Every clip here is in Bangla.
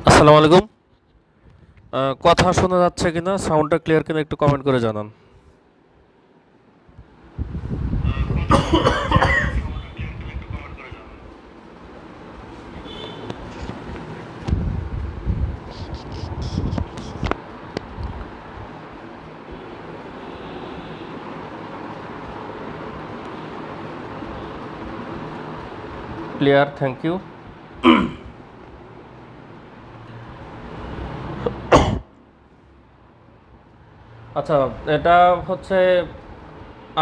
আসসালামু আলাইকুম। কথা শোনা যাচ্ছে কিনা, সাউন্ডটা ক্লিয়ার কিনা একটু কমেন্ট করে জানান। Clear, thank you. আচ্ছা, এটা হচ্ছে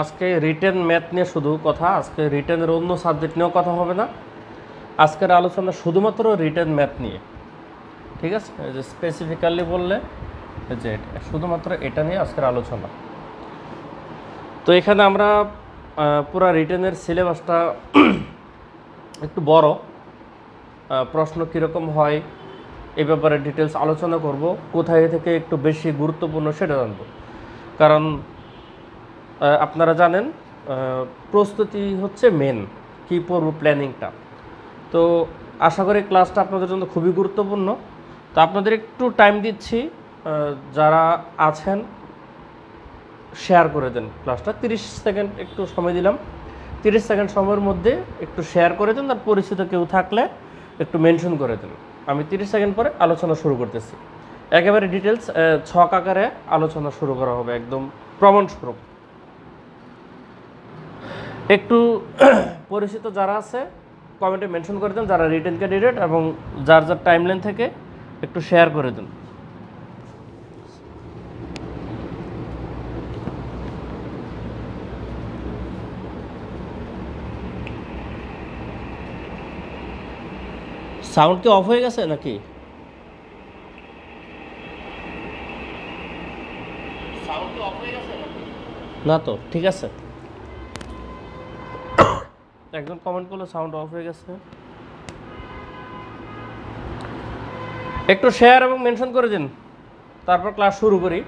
আজকে রিটেন ম্যাথ নিয়ে শুধু কথা। আজকে রিটেনের অন্য সাবজেক্ট নিয়েও কথা হবে না। আজকের আলোচনা শুধুমাত্র রিটেন ম্যাথ নিয়ে, ঠিক আছে? এই যে স্পেসিফিক্যালি বললে যে শুধুমাত্র এটা নিয়ে আজকের আলোচনা। তো এখানে আমরা পুরা রিটেনের সিলেবাসটা একটু বড়, প্রশ্ন কীরকম হয় এই ব্যাপারে ডিটেলস আলোচনা করব। কোথায় থেকে একটু বেশি গুরুত্বপূর্ণ সেটা জানব, কারণ আপনারা জানেন প্রস্তুতি হচ্ছে মেন, কী পড়ব প্ল্যানিংটা। তো আশা করি ক্লাসটা আপনাদের জন্য খুবই গুরুত্বপূর্ণ। তো আপনাদের একটু টাইম দিচ্ছি, যারা আছেন শেয়ার করে দেন ক্লাসটা। 30 সেকেন্ড একটু সময় দিলাম, 30 সেকেন্ড সময়ের মধ্যে একটু শেয়ার করে দেন, আর পরিচিত কেউ থাকলে একটু মেনশন করে দেন। আমি 30 সেকেন্ড পরে আলোচনা শুরু করতেছি। একেবারে ডিটেলস ছক আকারে আলোচনা শুরু করা হবে, একদম প্রমাণস্বরূপ। একটু পরিচিত যারা আছে কমেন্টে মেনশন করে দেন, যারা রিটেন ক্যান্ডিডেট, এবং যার যার টাইমলাইন থেকে একটু শেয়ার করে দেন। সাউন্ড কি অফ হয়ে গেছে নাকি? না তো, ঠিক আছে। একজন কমেন্ট করলো সাউন্ড অফ হয়ে গেছে। একটু শেয়ার এবং মেনশন করে দিন, তারপর ক্লাস শুরু করি।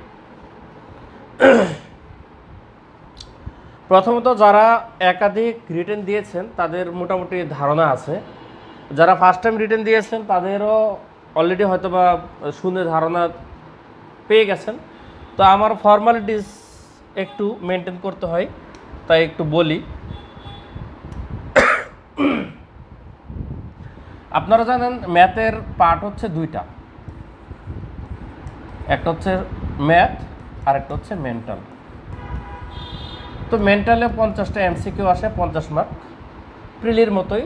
প্রথমত যারা একাধিক রিটেন দিয়েছেন তাদের মোটামুটি ধারণা আছে, যারা ফার্স্ট টাইম রিটেন দিয়েছেন তাদেরও অলরেডি হয়তো বা শুনে ধারণা পেয়ে গেছেন। তো আমার ফর্মালিটিস একটু মেনটেন করতে হয়, তাই একটু বলি। আপনারা জানেন ম্যাথের পার্ট হচ্ছে দুইটা, একটা হচ্ছে ম্যাথ আর একটা হচ্ছে মেন্টাল। তো মেন্টালে 50টা এমসিকিউ আসে, 50 মার্ক, প্রিলির মতোই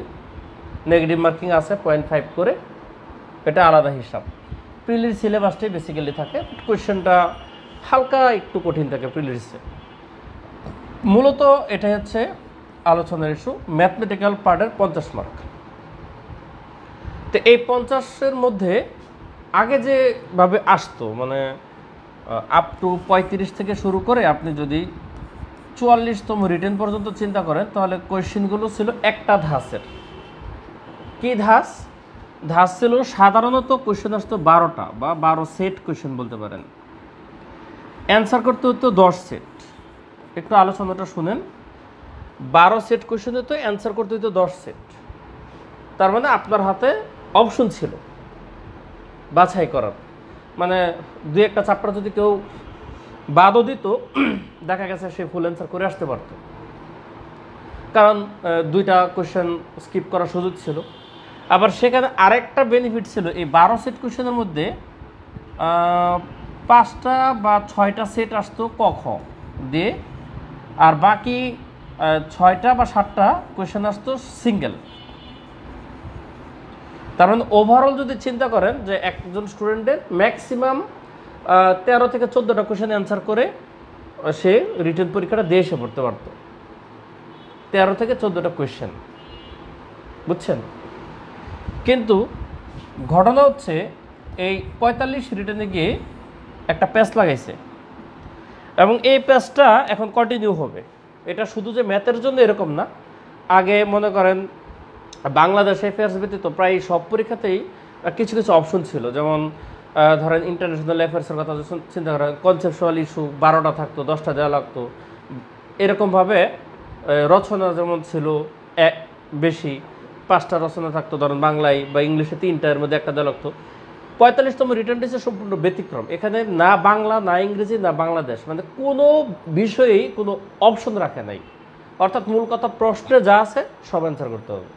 নেগেটিভ মার্কিং আছে 0.5 করে, এটা আলাদা হিসাব। প্রিলির সিলেবাসটাই বেসিক্যালি থাকে, কোয়েশ্চেনটা হালকা একটু কঠিন থাকে প্রিলিরসে। মূলত এটা হচ্ছে আলোচনার ইস্যু, ম্যাথমেটিক্যাল পার্টের 50 মার্ক। তো এই 50-এর মধ্যে আগে যেভাবে আসতো, মানে আপ টু 35 থেকে শুরু করে আপনি যদি 44তম রিটেন পর্যন্ত চিন্তা করেন, তাহলে কোয়েশ্চেনগুলো ছিল একটা ধাঁচের। কি ধাঁচ? ধাঁচ ছিল সাধারণত কোয়েশ্চেন আসতো 12টা বা 12 সেট কোয়েশ্চেন বলতে পারেন, অ্যান্সার করতে হতো 10 সেট। একটু আলোচনাটা শুনেন। 12 সেট কোয়েশ্চেন হতো, অ্যান্সার করতে হতো 10 সেট। তার মানে আপনার হাতে অপশন ছিল বাছাই করার, মানে দুই একটা চ্যাপ্টার যদি কেউ বাদও দিত, দেখা গেছে সে ফুল অ্যান্সার করে আসতে পারত, কারণ দুইটা কোয়েশ্চেন স্কিপ করার সুযোগ ছিল। আবার সেখানে আরেকটা বেনিফিট ছিল, এই 12 সেট কোয়েশ্চেনের মধ্যে 5টা বা 6টা সেট আসতো ক খ দিয়ে, আর বাকি 6টা বা 7টা কোয়েশ্চেন আসতো সিঙ্গেল। তার মানে ওভারঅল যদি চিন্তা করেন যে একজন স্টুডেন্টের ম্যাক্সিমাম 13 থেকে 14টা কোয়েশ্চেন অ্যান্সার করে সে রিটেন পরীক্ষাটা দিয়ে এসে পড়তে পারত। 13 থেকে 14টা কোয়েশ্চেন, বুঝছেন? কিন্তু ঘটনা হচ্ছে এই 45 রিটেনে গিয়ে একটা প্যাচ লাগাইছে, এবং এই প্যাচটা এখন কন্টিনিউ হবে। এটা শুধু যে ম্যাথের জন্য এরকম না, আগে মনে করেন বাংলাদেশে অ্যাফেয়ার্স ব্যতীত প্রায় সব পরীক্ষাতেই কিছু কিছু অপশন ছিল, যেমন ধরেন ইন্টারন্যাশনাল অ্যাফেয়ার্সের কথা চিন্তা করেন, কনসেপচুয়াল ইস্যু 12টা থাকতো, 10টা দেওয়া লাগতো। এরকমভাবে রচনা যেমন ছিল বেশি, 5টা রচনা থাকতো ধরেন বাংলায়, বা ইংলিশে 3টার মধ্যে একটা দেওয়া লাগতো। 45তম রিটার্ন টেস্টে সম্পূর্ণ ব্যতিক্রম, এখানে না বাংলা না ইংরেজি না বাংলাদেশ, মানে কোনো বিষয়েই কোনো অপশন রাখে নাই। অর্থাৎ মূল কথা, প্রশ্নে যা আছে সব অ্যান্সার করতে হবে।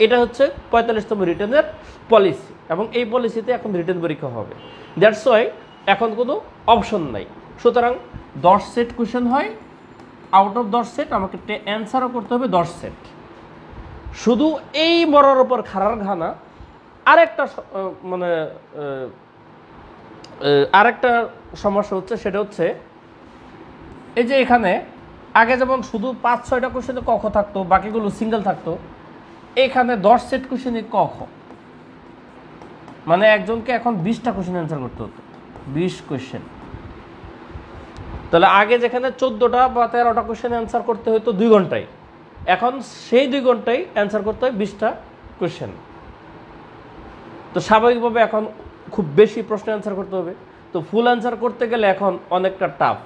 এটা হচ্ছে 45তম রিটার্নের পলিসি, এবং এই পলিসিতে এখন রিটার্ন পরীক্ষা হবে। দ্যাটস ওয়াই এখন কোনো অপশন নাই। সুতরাং 10 সেট কোয়েশ্চেন হয়, আউট অফ 10 সেট আমাকে অ্যান্সারও করতে হবে 10 সেট। শুধু এই মরার ওপর খাড়ার ঘানা আরেকটা মানে আরেকটা সমস্যা হচ্ছে, সেটা হচ্ছে এই যে এখানে আগে যেমন শুধু 5-6টা কোয়েশ্চেনে ক খ থাকতো, বাকিগুলো সিঙ্গেল থাকতো, এখানে 10 সেট কোয়েশ্চেনে ক খ, মানে একজনকে এখন 20টা কোয়েশ্চেন অ্যান্সার করতে হতো, 20 কোয়েশ্চেন। তাহলে আগে যেখানে 14টা বা 13টা কোয়েশ্চেন অ্যান্সার করতে হতো 2 ঘন্টায়, এখন সেই 2 ঘন্টায় অ্যান্সার করতে হয় 20টা কোয়েশ্চেন। তো স্বাভাবিকভাবে এখন খুব বেশি প্রশ্ন অ্যান্সার করতে হবে। তো ফুল অ্যান্সার করতে গেলে এখন অনেকটা টাফ,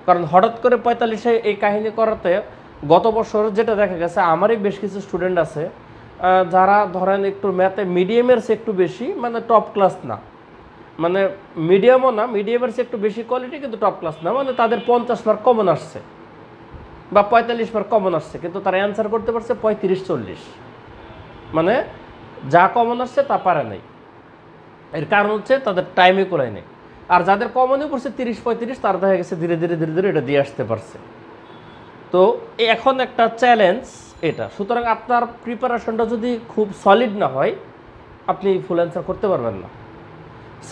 কারণ হঠাৎ করে 45-এ এই কাহিনী করাতে গত বছর যেটা দেখা গেছে, আমারই বেশ কিছু স্টুডেন্ট আছে যারা ধরেন একটু ম্যাথে মিডিয়ামের চেয়ে একটু বেশি, মানে টপ ক্লাস না, মানে মিডিয়ামও না, মিডিয়ামের চেয়ে একটু বেশি কোয়ালিটি কিন্তু টপ ক্লাস না, মানে তাদের 50 মার্ক কমন আসছে বা 45 মার্ক কমন আসছে, কিন্তু তারা অ্যান্সার করতে পারছে 35-40, মানে যা কমন আসছে তা পারে নাই। এর কারণ হচ্ছে তাদের টাইমে কোলাই নেই। আর যাদের কমনে পড়ছে 30-35, তারা দেখা গেছে ধীরে ধীরে ধীরে ধীরে এটা দিয়ে আসতে পারছে। তো এখন একটা চ্যালেঞ্জ এটা। সুতরাং আপনার প্রিপারেশনটা যদি খুব সলিড না হয়, আপনি ফুল অ্যান্সার করতে পারবেন না।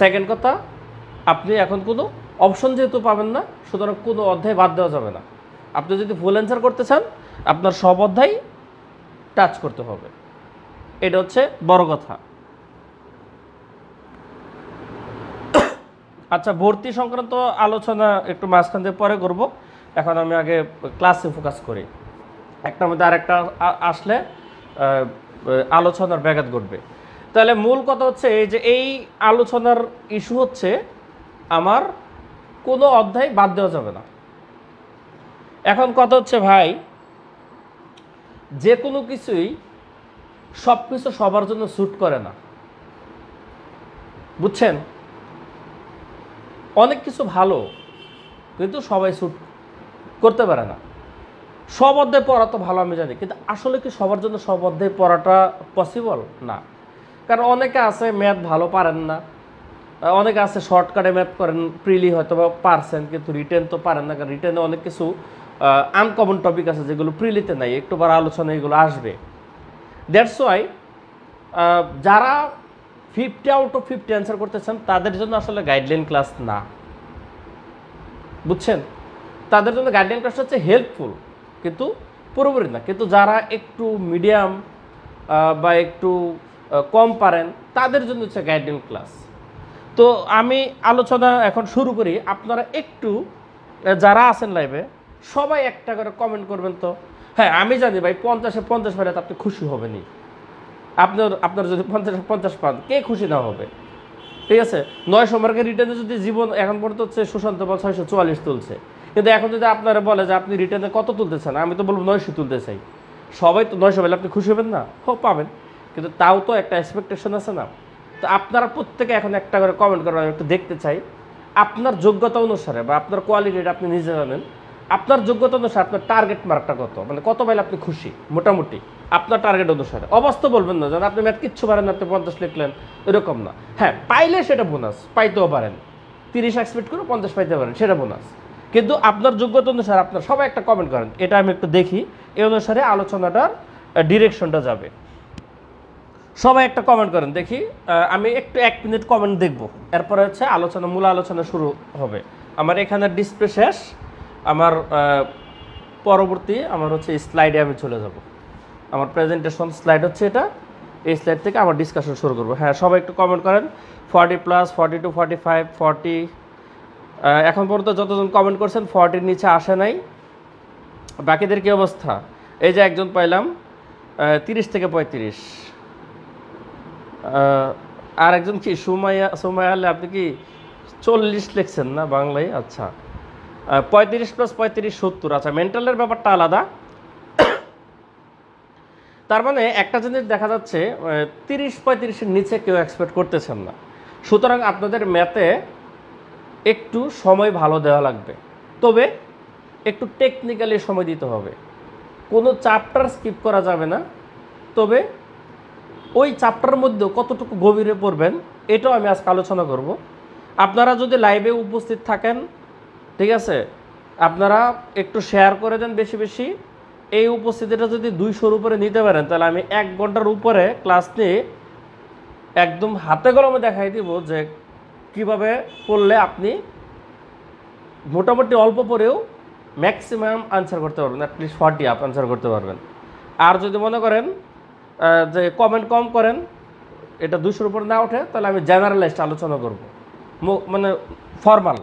সেকেন্ড কথা, আপনি এখন কোনো অপশন যেহেতু পাবেন না, সুতরাং কোনো অধ্যায় বাদ দেওয়া যাবে না। আপনি যদি ফুল অ্যান্সার করতে চান, আপনার সব অধ্যায় টাচ করতে হবে। এটা হচ্ছে বড় কথা। আচ্ছা, ভর্তি সংক্রান্ত আলোচনা একটু মাঝখান দিয়ে পরে করব, এখন আমি আগে ক্লাসে ফোকাস করি। একটার মধ্যে আরেকটা আসলে আলোচনার ব্যাঘাত ঘটবে। তাহলে মূল কথা হচ্ছে এই যে এই আলোচনার ইস্যু হচ্ছে আমার কোনো অধ্যায় বাদ দেওয়া যাবে না। এখন কথা হচ্ছে ভাই, যে কোনো কিছুই সব কিছু সবার জন্য স্যুট করে না, বুঝছেন? অনেক কিছু ভালো কিন্তু সবাই স্যুট করতে পারে না। সব অধ্যায় পড়া তো ভালো আমি জানি, কিন্তু আসলে কি সবার জন্য সব অধ্যায় পড়াটা পসিবল না। কারণ অনেকে আছে ম্যাথ ভালো পারেন না, অনেকে আছে শর্টকাটে ম্যাথ করেন, প্রিলি হয়তো বা পারছেন কিন্তু রিটেন তো পারেন না, কারণ রিটেনে অনেক কিছু আনকমন টপিক আছে যেগুলো প্রিলিতে নাই, একটু বার আলোচনা এগুলো আসবে। দ্যাটস ওয়াই যারা 50 আউট অফ 50 অ্যান্সার করতেছেন তাদের জন্য আসলে গাইডলাইন ক্লাস না, বুঝছেন? তাদের জন্য গাইডলাইন ক্লাস হচ্ছে হেল্পফুল কিন্তু পুরোপুরি না। কিন্তু যারা একটু মিডিয়াম বা একটু কম পারেন তাদের জন্য হচ্ছে গাইডলাইন ক্লাস। তো আমি আলোচনা এখন শুরু করি। আপনারা একটু যারা আছেন লাইভে সবাই একটা করে কমেন্ট করবেন তো। হ্যাঁ, আমি জানি ভাই 50-এ 50 পেলে আপনি খুশি হবেনই। আপনার যদি 50-এ 50 পান, কে খুশি না হবে? ঠিক আছে, 900 মার্কের রিটার্নে যদি জীবন এখন পর্যন্ত হচ্ছে সুশান্ত বল 644 তুলছে, কিন্তু এখন যদি আপনারা বলে যে আপনি রিটার্নে কত তুলতে চান, আমি তো বলবো 900 তুলতে চাই। সবাই তো 900 পেলে আপনি খুশি হবেন না? হোক পাবেন, কিন্তু তাও তো একটা এক্সপেকটেশন আছে না? তো আপনারা প্রত্যেকে এখন একটা করে কমেন্ট করবেন, আমি একটু দেখতে চাই আপনার যোগ্যতা অনুসারে বা আপনার কোয়ালিটিটা আপনি নিজে জানেন। আপনার যোগ্যতা অনুসারে আপনার টার্গেট মার্কটা কত, মানে কত পাইলে আপনি খুশি মোটামুটি আপনার টার্গেট অনুসারে। অবাস্তব বলবেন না যেন আপনি ম্যাথ কিচ্ছু পারেন না, আপনি 50 লিখলেন, এরকম না। হ্যাঁ, পাইলে সেটা বোনাস, পাইতেও পারেন, 30 এক্সপেক্ট করে 50 পাইতে পারেন, সেটা বোনাস। কিন্তু আপনার যোগ্যতা অনুসারে আপনার সবাই একটা কমেন্ট করেন, এটা আমি একটু দেখি, এই অনুসারে আলোচনাটার ডিরেকশনটা যাবে। সবাই একটা কমেন্ট করেন দেখি, আমি একটু 1 মিনিট কমেন্ট দেখব, এরপরে হচ্ছে আলোচনা, মূল আলোচনা শুরু হবে। আমার এখানে ডিসপ্লে শেষ, আমার পরবর্তী আমার হচ্ছে স্লাইডে আমি চলে যাব। আমার প্রেজেন্টেশন স্লাইড হচ্ছে এটা, এই স্লাইড থেকে আমার ডিসকাশন শুরু করব। হ্যাঁ, সবাই একটু কমেন্ট করেন। 40+, 42, 45, 40, এখন পর্যন্ত যতজন কমেন্ট করছেন 40-র নিচে আসে নাই। বাকিদের কি অবস্থা? এই যে একজন পাইলাম 30 থেকে 35, আর একজন কি সুমাইয়া আলে, আপনি কি 40 লিখছেন না বাংলায়? আচ্ছা, 35+35 70। আচ্ছা, মেন্টালের ব্যাপারটা আলাদা। তার মানে একটা জিনিস দেখা যাচ্ছে 30-35-এর নিচে কেউ এক্সপেক্ট করতেছেন না। সুতরাং আপনাদের ম্যাথে একটু সময় ভালো দেওয়া লাগবে, তবে একটু টেকনিক্যালি সময় দিতে হবে। কোনো চ্যাপ্টার স্কিপ করা যাবে না, তবে ওই চ্যাপ্টারের মধ্যেও কতটুকু গভীরে পড়বেন এটাও আমি আজকে আলোচনা করব। আপনারা যদি লাইভে উপস্থিত থাকেন, ঠিক আছে, আপনারা একটু শেয়ার করে দেন বেশি বেশি। এই উপস্থিতিটা যদি 200-র উপরে নিতে পারেন, তাহলে আমি 1 ঘন্টার উপরে ক্লাস নিয়ে একদম হাতে কলমে দেখাই দিব যে কিভাবে পড়লে আপনি মোটামুটি অল্প পড়েও ম্যাক্সিমাম আনসার করতে পারবেন, অ্যাটলিস্ট 40 আপ আনসার করতে পারবেন। আর যদি মনে করেন যে কমেন্ট কম করেন, এটা 200-র উপরে না ওঠে, তাহলে আমি জেনারেলাইজড আলোচনা করব। মানে ফর্মাল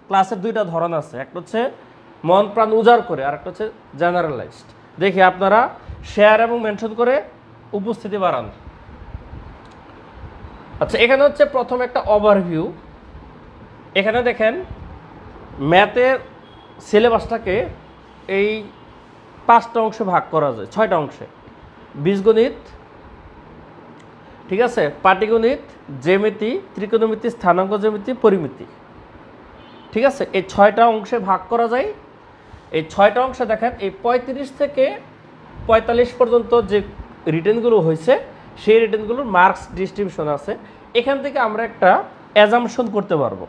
ক্লাসের 2টা ধরন আছে, একটা হচ্ছে মন প্রাণ উজাড় করে, আর একটা হচ্ছে জেনারেলাইজড। দেখি আপনারা শেয়ার এবং মেনশন করে উপস্থিতি বাড়ান। আচ্ছা, এখানে হচ্ছে প্রথম একটা ওভারভিউ। এখানে দেখেন ম্যাথের সিলেবাসটাকে এই 5টা অংশে ভাগ করা যায়, 6টা অংশে। বীজগণিত, ঠিক আছে, পাটিগণিত, জ্যামিতি, ত্রিকোণমিতি, স্থানাঙ্ক জ্যামিতি, পরিমিতি, ঠিক আছে, এই 6টা অংশে ভাগ করা যায়। এই 6টা অংশে দেখেন এই 35 থেকে 45 পর্যন্ত যে রিটেনগুলো হয়েছে, সেই রিটেনগুলোর মার্কস ডিস্ট্রিবিউশন আছে। এখান থেকে আমরা একটা অ্যাজাম্পশন করতে পারবো,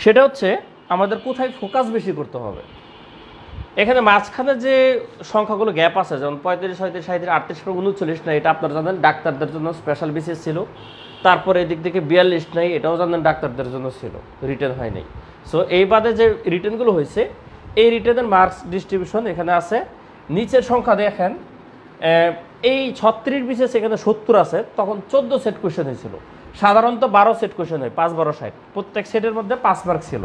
সেটা হচ্ছে আমাদের কোথায় ফোকাস বেশি করতে হবে। এখানে মাঝখানে যে সংখ্যাগুলো গ্যাপ আছে, যেমন 35, 37, 37, 38, 39 নাই, এটা আপনারা জানেন ডাক্তারদের জন্য স্পেশাল বিসিএস ছিল। তারপরে এদিক থেকে 42 নাই, এটাও জানেন ডাক্তারদের জন্য ছিল, রিটেন হয় নাই। সো এই বাদে যে রিটেনগুলো হয়েছে, এই রিটেনের মার্কস ডিস্ট্রিবিউশন এখানে আছে। নিচের সংখ্যা দেখেন এই 36 বিসিএস এখানে 70 আছে, তখন 14 সেট কোয়েশ্চেন হয়েছিল। সাধারণত 12 সেট কোয়েশ্চেন হয়, 5 12 60, প্রত্যেক সেটের মধ্যে 5 মার্ক ছিল।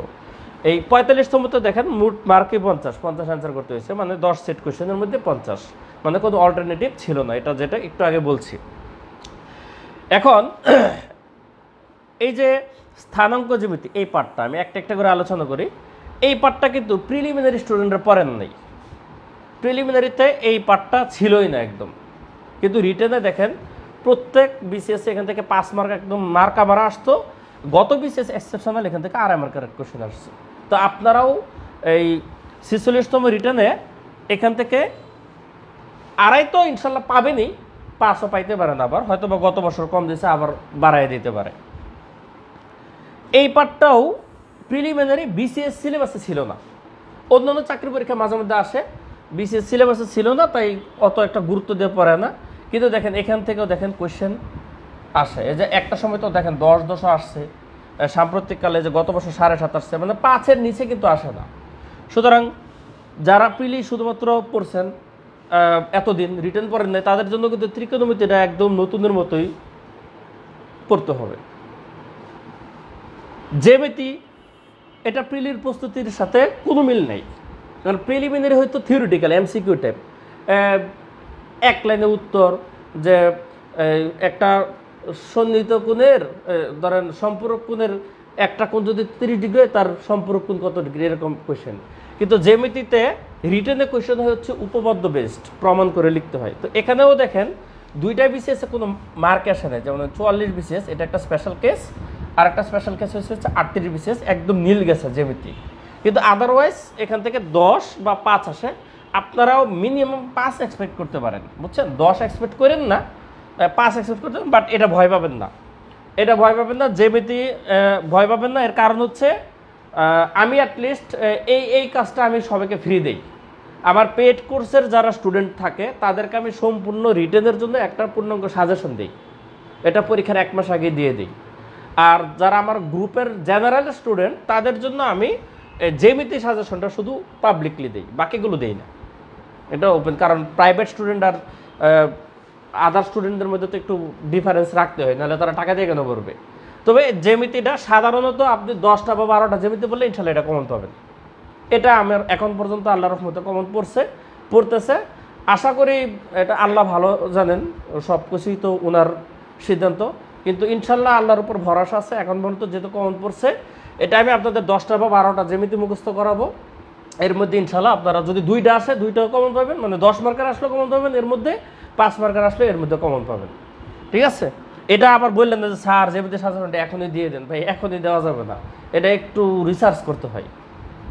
এই 45তম তো দেখেন মোট মার্কই 50 অ্যান্সার করতে হয়েছে, মানে 10 সেট কোয়েশ্চেনের মধ্যে 50, মানে কোনো অল্টারনেটিভ ছিল না, এটা যেটা একটু আগে বলছি। এখন এই যে স্থানাঙ্ক জ্যামিতি এই পার্টটা আমি একটা একটা করে আলোচনা করি। এই পার্টটা কিন্তু প্রিলিমিনারি স্টুডেন্টরা পড়েন নাই, প্রিলিমিনারিতে এই পার্টটা ছিলই না একদম, কিন্তু রিটেনে দেখেন প্রত্যেক বিসিএস এখান থেকে 5 মার্ক একদম মার্কা মারা আসতো। গত বিসিএস এক্সেপশনাল এখান থেকে 2.5 মার্কের কোশ্চেন আসছে। তো আপনারাও এই 46তম রিটেনে এখান থেকে 2.5 তো ইনশাল্লাহ পাবেনই, 5ও পাইতে পারেন, আবার হয়তো বা গত বছর কম দিয়েছে আবার বাড়াই দিতে পারে। এই পার্টটাও প্রিলিমিনারি বিসিএস সিলেবাসে ছিল না, অন্যান্য চাকরি পরীক্ষা মাঝে মধ্যে আসে, বিসিএস সিলেবাসে ছিল না, তাই অত একটা গুরুত্ব দিয়ে পড়ে না। কিন্তু দেখেন এখান থেকেও দেখেন কোয়েশ্চেন আসে, এই যে একটা সময় তো দেখেন 10 আসছে, সাম্প্রতিককালে যে গত বছর 7.5 আসছে, মানে 5-এর নিচে কিন্তু আসে না। সুতরাং যারা প্রিলি শুধুমাত্র পড়ছেন এতদিন রিটেন পড়েন নাই, তাদের জন্য কিন্তু ত্রিকোণমিতিটা একদম নতুনের মতোই পড়তে হবে। জ্যামিতি এটা প্রিলির প্রস্তুতির সাথে কোনো মিল নেই, কারণ প্রিলিমিনারি হয়তো থিওরিটিক্যাল এমসিকিউ টাইপ, এক লাইনে উত্তর, যে একটা সন্নিহিত কোণের ধরেন সম্পূরক কোণের একটা কোণ যদি 30 ডিগ্রি হয় তার সম্পূরক কোণ কত ডিগ্রি, এরকম কোয়েশ্চেন। কিন্তু জ্যামিতিতে রিটেনে কোয়েশ্চেন হচ্ছে উপপাদ্য বেসড, প্রমাণ করে লিখতে হয়। তো এখানেও দেখেন দুইটা বিসিএসে কোনো মার্ক আসে না, যেমন 44 বিসিএস এটা একটা স্পেশাল কেস, আর একটা স্পেশাল কেস হচ্ছে 38 বিসিএস একদম নীল গেছে জ্যামিতি। কিন্তু আদারওয়াইজ এখান থেকে 10 বা 5 আসে, আপনারাও মিনিমাম 5 এক্সপেক্ট করতে পারেন, বুঝছেন? 10 এক্সপেক্ট করেন না, 5 এক্সপেক্ট করতে পারেন, বাট এটা ভয় পাবেন না, এটা ভয় পাবেন না, জ্যামিতি ভয় পাবেন না। এর কারণ হচ্ছে আমি অ্যাটলিস্ট এই কাজটা আমি সবাইকে ফ্রি দেই। আমার পেড কোর্সের যারা স্টুডেন্ট থাকে তাদেরকে আমি সম্পূর্ণ রিটেনের জন্য একটা পূর্ণাঙ্গ সাজেশন দিই, এটা পরীক্ষার 1 মাস আগে দিয়ে দিই। আর যারা আমার গ্রুপের জেনারেল স্টুডেন্ট তাদের জন্য আমি জ্যামিতি সাজেশনটা শুধু পাবলিকলি দিই, বাকিগুলো দিই না, এটা ওপেন। কারণ প্রাইভেট স্টুডেন্ট আর আদার স্টুডেন্টদের মধ্যে তো একটু ডিফারেন্স রাখতে হয়, নাহলে তারা টাকা দিয়ে কেন করবে। তবে জ্যামিতিটা সাধারণত আপনি 10টা বা 12টা জ্যামিতি বললে ইনশাল্লাহ এটা কমন পাবেন। এটা আমার এখন পর্যন্ত আল্লাহর রহমতে কমন পড়তেছে। আশা করি এটা আল্লাহ ভালো জানেন, সব কিছুই তো ওনার সিদ্ধান্ত, কিন্তু ইনশাল্লাহ আল্লাহর উপর ভরসা আছে। এখন পর্যন্ত যেহেতু কমন পড়ছে, এটা আমি আপনাদের 10টা বা 12টা জ্যামিতি মুখস্থ করাবো। এর মধ্যে ইনশাল্লাহ আপনারা যদি 2টা আসে 2টাও কমন পাবেন, মানে 10 মার্কের আসলে কমন পাবেন, এর মধ্যে 5 মার্কের আসলে এর মধ্যে কমন পাবেন, ঠিক আছে? এটা আবার বললেন না যে স্যার জ্যামিতি সাজেশনটা এখনই দিয়ে দেন, ভাই এখনই দেওয়া যাবে না, এটা একটু রিসার্চ করতে হয়,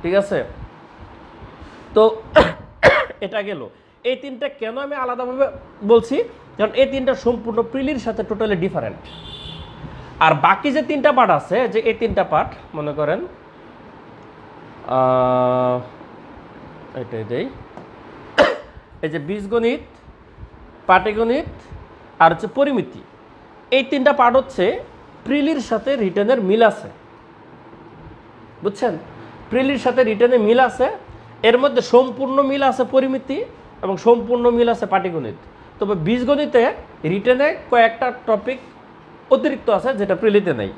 ঠিক আছে? তো এটা গেল। এই 3টা কেন আমি আলাদাভাবে বলছি, কারণ এই 3টা সম্পূর্ণ প্রিলির সাথে টোটালি ডিফারেন্ট। আর বাকি যে 3টা পার্ট আছে, যে এই 3টা পার্ট মনে করেন এটাই দেই, এই যে বীজগণিত, পাটিগণিত আর হচ্ছে পরিমিতি, এই 3টা পার্ট হচ্ছে প্রিলির সাথে রিটেনের মিল আছে, বুঝছেন? প্রিলির সাথে রিটেনে মিল আছে, এর মধ্যে সম্পূর্ণ মিল আছে পরিমিতি এবং সম্পূর্ণ মিল আছে পাটিগণিত। তবে বীজগণিতে রিটেনে কয়েকটা টপিক অতিরিক্ত আছে যেটা প্রিলিতে নেই,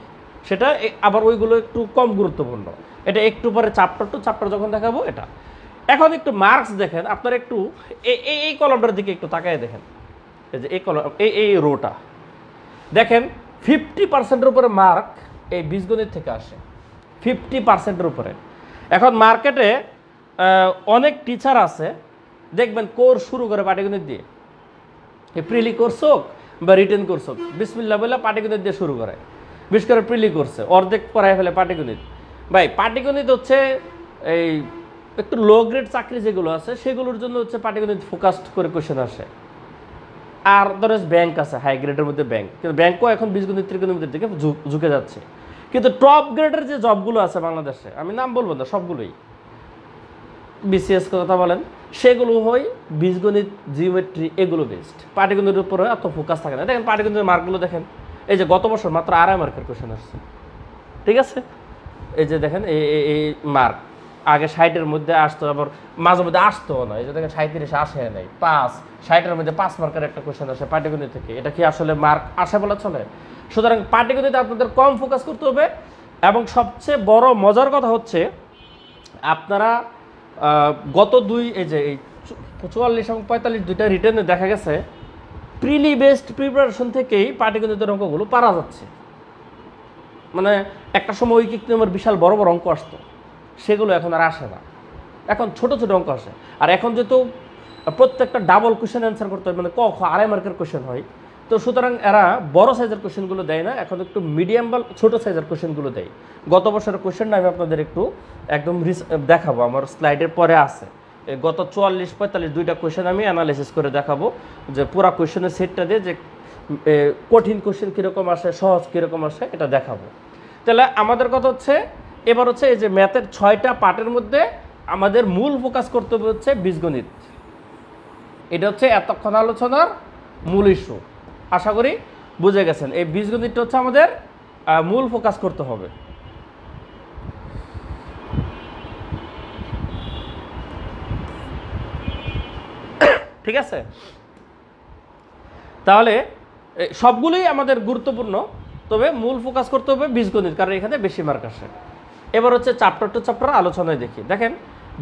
সেটা আবার ওইগুলো একটু কম গুরুত্বপূর্ণ। এটা একটু পরে চ্যাপ্টার টু চ্যাপ্টার যখন দেখাবো এটা। এখন একটু মার্কস দেখেন, আপনারা একটু এই কলমটার দিকে একটু তাকায় দেখেন, এই যে এই কলম, এই রোটা দেখেন, 50%-এর উপরে মার্ক এই বীজগণিত থেকে আসে, 50%-এর উপরে। এখন মার্কেটে অনেক টিচার আছে দেখবেন কোর্স শুরু করে পাটিগণিত দিয়ে, এই প্রিলি কোর্স হোক বা রিটেন কোর্স হোক, বিসমিল্লাহ বলে পাটিগণিত দিয়ে শুরু করে, বিশেষ করে প্রিলি কোর্সে অর্ধেক পড়ায় ফেলে পাটিগণিত। ভাই পাটিগণিত হচ্ছে এই একটু লো গ্রেড চাকরি যেগুলো আছে সেগুলোর জন্য হচ্ছে পাটিগণিত ফোকাসড করে কোয়েশ্চেন আসে। আর ধরো ব্যাংক আছে হাই গ্রেডের মধ্যে ব্যাংক, কিন্তু ব্যাংকও এখন বীজগণিত ত্রিকোণমিতির দিকে ঝুঁকে যাচ্ছে। কিন্তু টপ গ্রেডের যে জবগুলো আছে বাংলাদেশে, আমি নাম বলবো না, সবগুলোই বিসিএস কথা বলেন, সেগুলো হয় বীজগণিত, জিওমেট্রি, এগুলো বেস্ট। পাটিগণিতের উপরে এত ফোকাস থাকে না। দেখেন পাটিগণিতের মার্কগুলো দেখেন, এই যে গত বছর মাত্র 2.5 মার্কের কোয়েশ্চেন আসছে, ঠিক আছে? এই যে দেখেন এই মার্ক, আগে 60-এর মধ্যে আসতো, আবার মাঝে মধ্যে আসতো না, এই যে দেখেন 37 আসে নাই, 5 60-এর মধ্যে 5 মার্কের একটা কোয়েশ্চেন আসে পাটিগণিত থেকে, এটা কি আসলে মার্ক আসে বলা চলে? সুতরাং পাটিগণিতে আপনাদের কম ফোকাস করতে হবে। এবং সবচেয়ে বড় মজার কথা হচ্ছে আপনারা গত এই যে এই 44 এবং 45 দুইটা রিটেনে দেখা গেছে প্রিলি বেসড প্রিপারেশন থেকেই পাটিগণিতের অঙ্কগুলো পারা যাচ্ছে। মানে একটা সময় ঐকিক নিয়মের বিশাল বড় বড় অঙ্ক আসতো, সেগুলো এখন আর আসে না, এখন ছোট ছোট অঙ্ক আসে। আর এখন যেহেতু প্রত্যেকটা ডাবল কোয়েশ্চেন অ্যান্সার করতে হয়, মানে ক খ 2.5 মার্কের কোয়েশ্চেন হয়, তো সুতরাং এরা বড় সাইজের কোয়েশ্চেনগুলো দেয় না, এখন একটু মিডিয়াম বা ছোটো সাইজের কোয়েশ্চেনগুলো দেয়। গত বছরের কোয়েশ্চেনটা আমি আপনাদের একটু একদম দেখাবো, আমার স্লাইডের পরে আছে। গত 44-45 দুইটা কোয়েশ্চেন আমি অ্যানালাইসিস করে দেখাবো, যে পুরা কোয়েশ্চেনের সেটটা দিয়ে যে কঠিন কোয়েশ্চেন কীরকম আসে, সহজ কীরকম আসে, এটা দেখাবো। তাহলে আমাদের কথা হচ্ছে এবার হচ্ছে এই যে ম্যাথের 6টা পার্টের মধ্যে আমাদের মূল ফোকাস করতে হবে হচ্ছে বীজগণিত। এটা হচ্ছে এতক্ষণ আলোচনার মূল ইস্যু, আশা করি বুঝে গেছেন। এই বীজগণিতটা হচ্ছে আমাদের মূল ফোকাস করতে হবে। ঠিক আছে, তাহলে সবগুলোই আমাদের গুরুত্বপূর্ণ, তবে মূল ফোকাস করতে হবে বীজগণিত, কারণ এখানে বেশি মার্ক আসে। এবার হচ্ছে চ্যাপ্টার টু চ্যাপ্টার আলোচনায় দেখি। দেখেন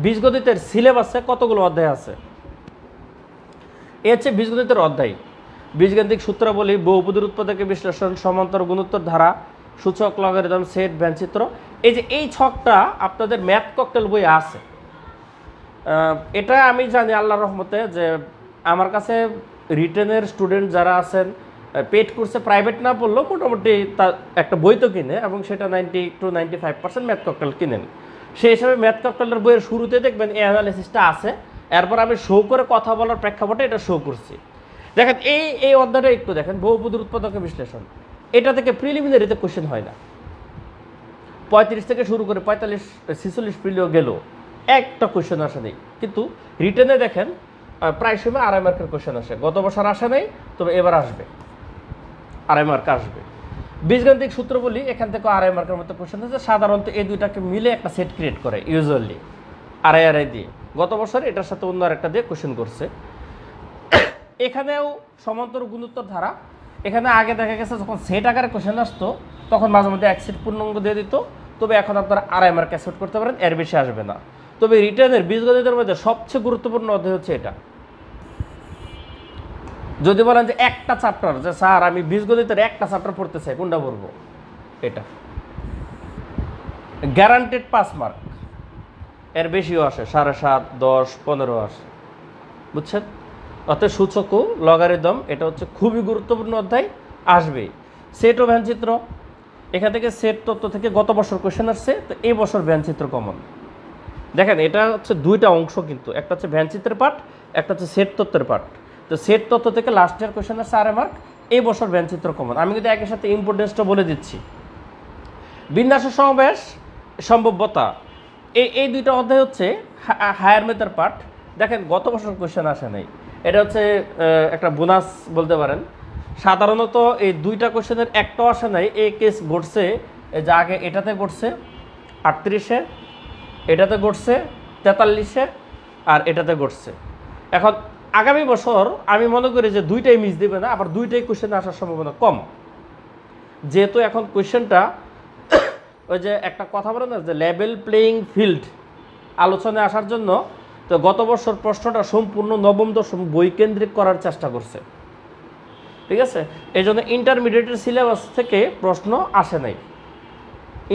বীজগণিতের সিলেবাসে কতগুলো অধ্যায় আছে। এ হচ্ছে বীজগণিতের অধ্যায়। বীজগাণিতিক সূত্রাবলী, বহুপদীর উৎপাদকের বিশ্লেষণ, সমান্তর গুণোত্তর ধারা, সূচক, লগারিদম, সেট, ব্যঞ্চিত্র। এই যে এই ছকটা আপনাদের ম্যাথ ককটেল বই আছে। এটা আমি জানি আল্লাহর রহমতে যে আমার কাছে রিটেনের স্টুডেন্ট যারা আছেন, পেড কোর্সে প্রাইভেট না পড়লেও মোটামুটি তার একটা বই তো কিনে, এবং সেটা 90-95% ম্যাথ ককটেল কিনেন। সেই হিসাবে ম্যাথ ককটেলের বইয়ের শুরুতে দেখবেন এই অ্যানালিসিসটা আছে। এরপর আমি শো করে কথা বলার প্রেক্ষাপটে এটা শো করছি। দেখেন এই অধ্যায়টা একটু দেখেন, বহুপদীর উৎপাদকের বিশ্লেষণ। এটা থেকে প্রিলিমিনারিতে কোশ্চেন হয় না। 35 থেকে শুরু করে 45-46 প্রিলিও গেল, একটা কোশ্চেন আসে নেই। কিন্তু রিটেনে দেখেন প্রায় সময় 2.5 মার্কের কোশ্চেন আসে। গত বছর আসে নাই, তবে এবার আসবে, 2.5 মার্ক আসবে। বীজগাণিতিক সূত্র বলি, এখান থেকে 2.5 মার্কের মতো কোশ্চেন আছে। সাধারণত এই দুইটাকে মিলে একটা সেট ক্রিয়েট করে, ইউজুয়ালি 2.5 দিয়ে। গত বছর এটার সাথে অন্য আরেকটা দিয়ে কোশ্চেন করছে। এখানেও সমান্তর গুণোত্তর ধারা, এখানে আগে দেখা গেছে যখন সেট আকারে কোশ্চেন আসতো তখন মাঝে মধ্যে এক সেট পূর্ণাঙ্গ দিয়ে দিত, তবে এখন আপনারা 2.5 মার্ক অ্যাকসেপ্ট করতে পারেন, এর বেশি আসবে না। তবে রিটেনের বীজগণিতের মধ্যে সবচেয়ে গুরুত্বপূর্ণ অধ্যায় হচ্ছে এটা। যদি বলেন যে একটা চ্যাপ্টার, যে স্যার আমি বীজগণিতের একটা চ্যাপ্টার পড়তে চাই, কোনটা পড়বো? এটা গ্যারান্টেড 5 মার্ক, এর বেশিও আসে, 7.5, 10, 15 আসে, বুঝছেন? অর্থাৎ সূচক, লগারিদম, এটা হচ্ছে খুবই গুরুত্বপূর্ণ অধ্যায়, আসবে। সেট ও ব্যঞ্চিত্র, এখান থেকে সেট তত্ত্ব থেকে গত বছর কোশ্চেন আসছে, তো এই বছর ব্যঞ্চিত্র কমন। দেখেন এটা হচ্ছে দুইটা অংশ, কিন্তু একটা হচ্ছে ব্যঞ্চিত্রের পার্ট, একটা হচ্ছে সেট তত্ত্বের পার্ট। তো সেট তত্ত্ব থেকে লাস্ট ইয়ার কোশ্চেন আসছে 2.5 মার্ক, এই বছর ব্যঞ্চিত্র কমন। আমি কিন্তু একই সাথে ইম্পর্টেন্সটা বলে দিচ্ছি। বিন্যাস সমাবেশ, সম্ভাব্যতা, এই দুইটা অধ্যায় হচ্ছে হায়ার ম্যাথের পার্ট। দেখেন গত বছর কোশ্চেন আসে নাই, এটা হচ্ছে একটা বোনাস বলতে পারেন। সাধারণত এই দুইটা কোশ্চেনের একটাও আসে নাই। এই কেস ঘটছে যে আগে এটাতে ঘটছে 38-এ, এটাতে ঘটছে 43-এ, আর এটাতে ঘটছে। এখন আগামী বছর আমি মনে করি যে দুইটাই মিস দেবে না, আবার দুইটাই কোশ্চেন আসার সম্ভাবনা কম, যেহেতু এখন কোশ্চেনটা ওই যে একটা কথা বলে না যে লেভেল প্লেয়িং ফিল্ড আলোচনায় আসার জন্য, তো গত বছর প্রশ্নটা সম্পূর্ণ নবম দশম বইকেন্দ্রিক করার চেষ্টা করছে, ঠিক আছে? এই জন্য ইন্টারমিডিয়েটের সিলেবাস থেকে প্রশ্ন আসে নাই।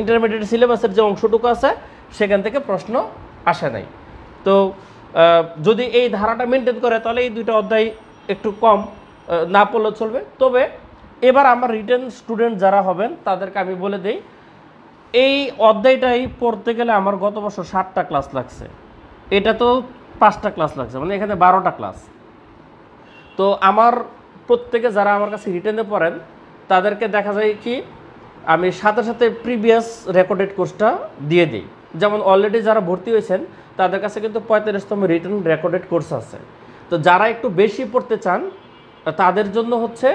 ইন্টারমিডিয়েট সিলেবাসের যে অংশটুকু আছে সেখান থেকে প্রশ্ন আসে নাই। তো যদি এই ধারাটা মেনটেন করে তাহলে এই দুইটা অধ্যায় একটু কম না পড়লেও চলবে। তবে এবার আমার রিটেন স্টুডেন্ট যারা হবেন তাদেরকে আমি বলে দিই, এই অধ্যায়টাই পড়তে গেলে আমার গত বছর 7টা ক্লাস লাগছে, এটা তো 5টা ক্লাস লাগছে, মানে এখানে 12টা ক্লাস। তো আমার প্রত্যেকে যারা আমার কাছে রিটেনে পড়েন তাদেরকে দেখা যায় কি আমি সাথে সাথে প্রিভিয়াস রেকর্ডেড কোর্সটা দিয়ে দিই। যেমন অলরেডি যারা ভর্তি হয়েছেন তাদের কাছে কিন্তু 45তম রিটেন রেকর্ডেড কোর্স আছে। তো যারা একটু বেশি পড়তে চান তাদের জন্য হচ্ছে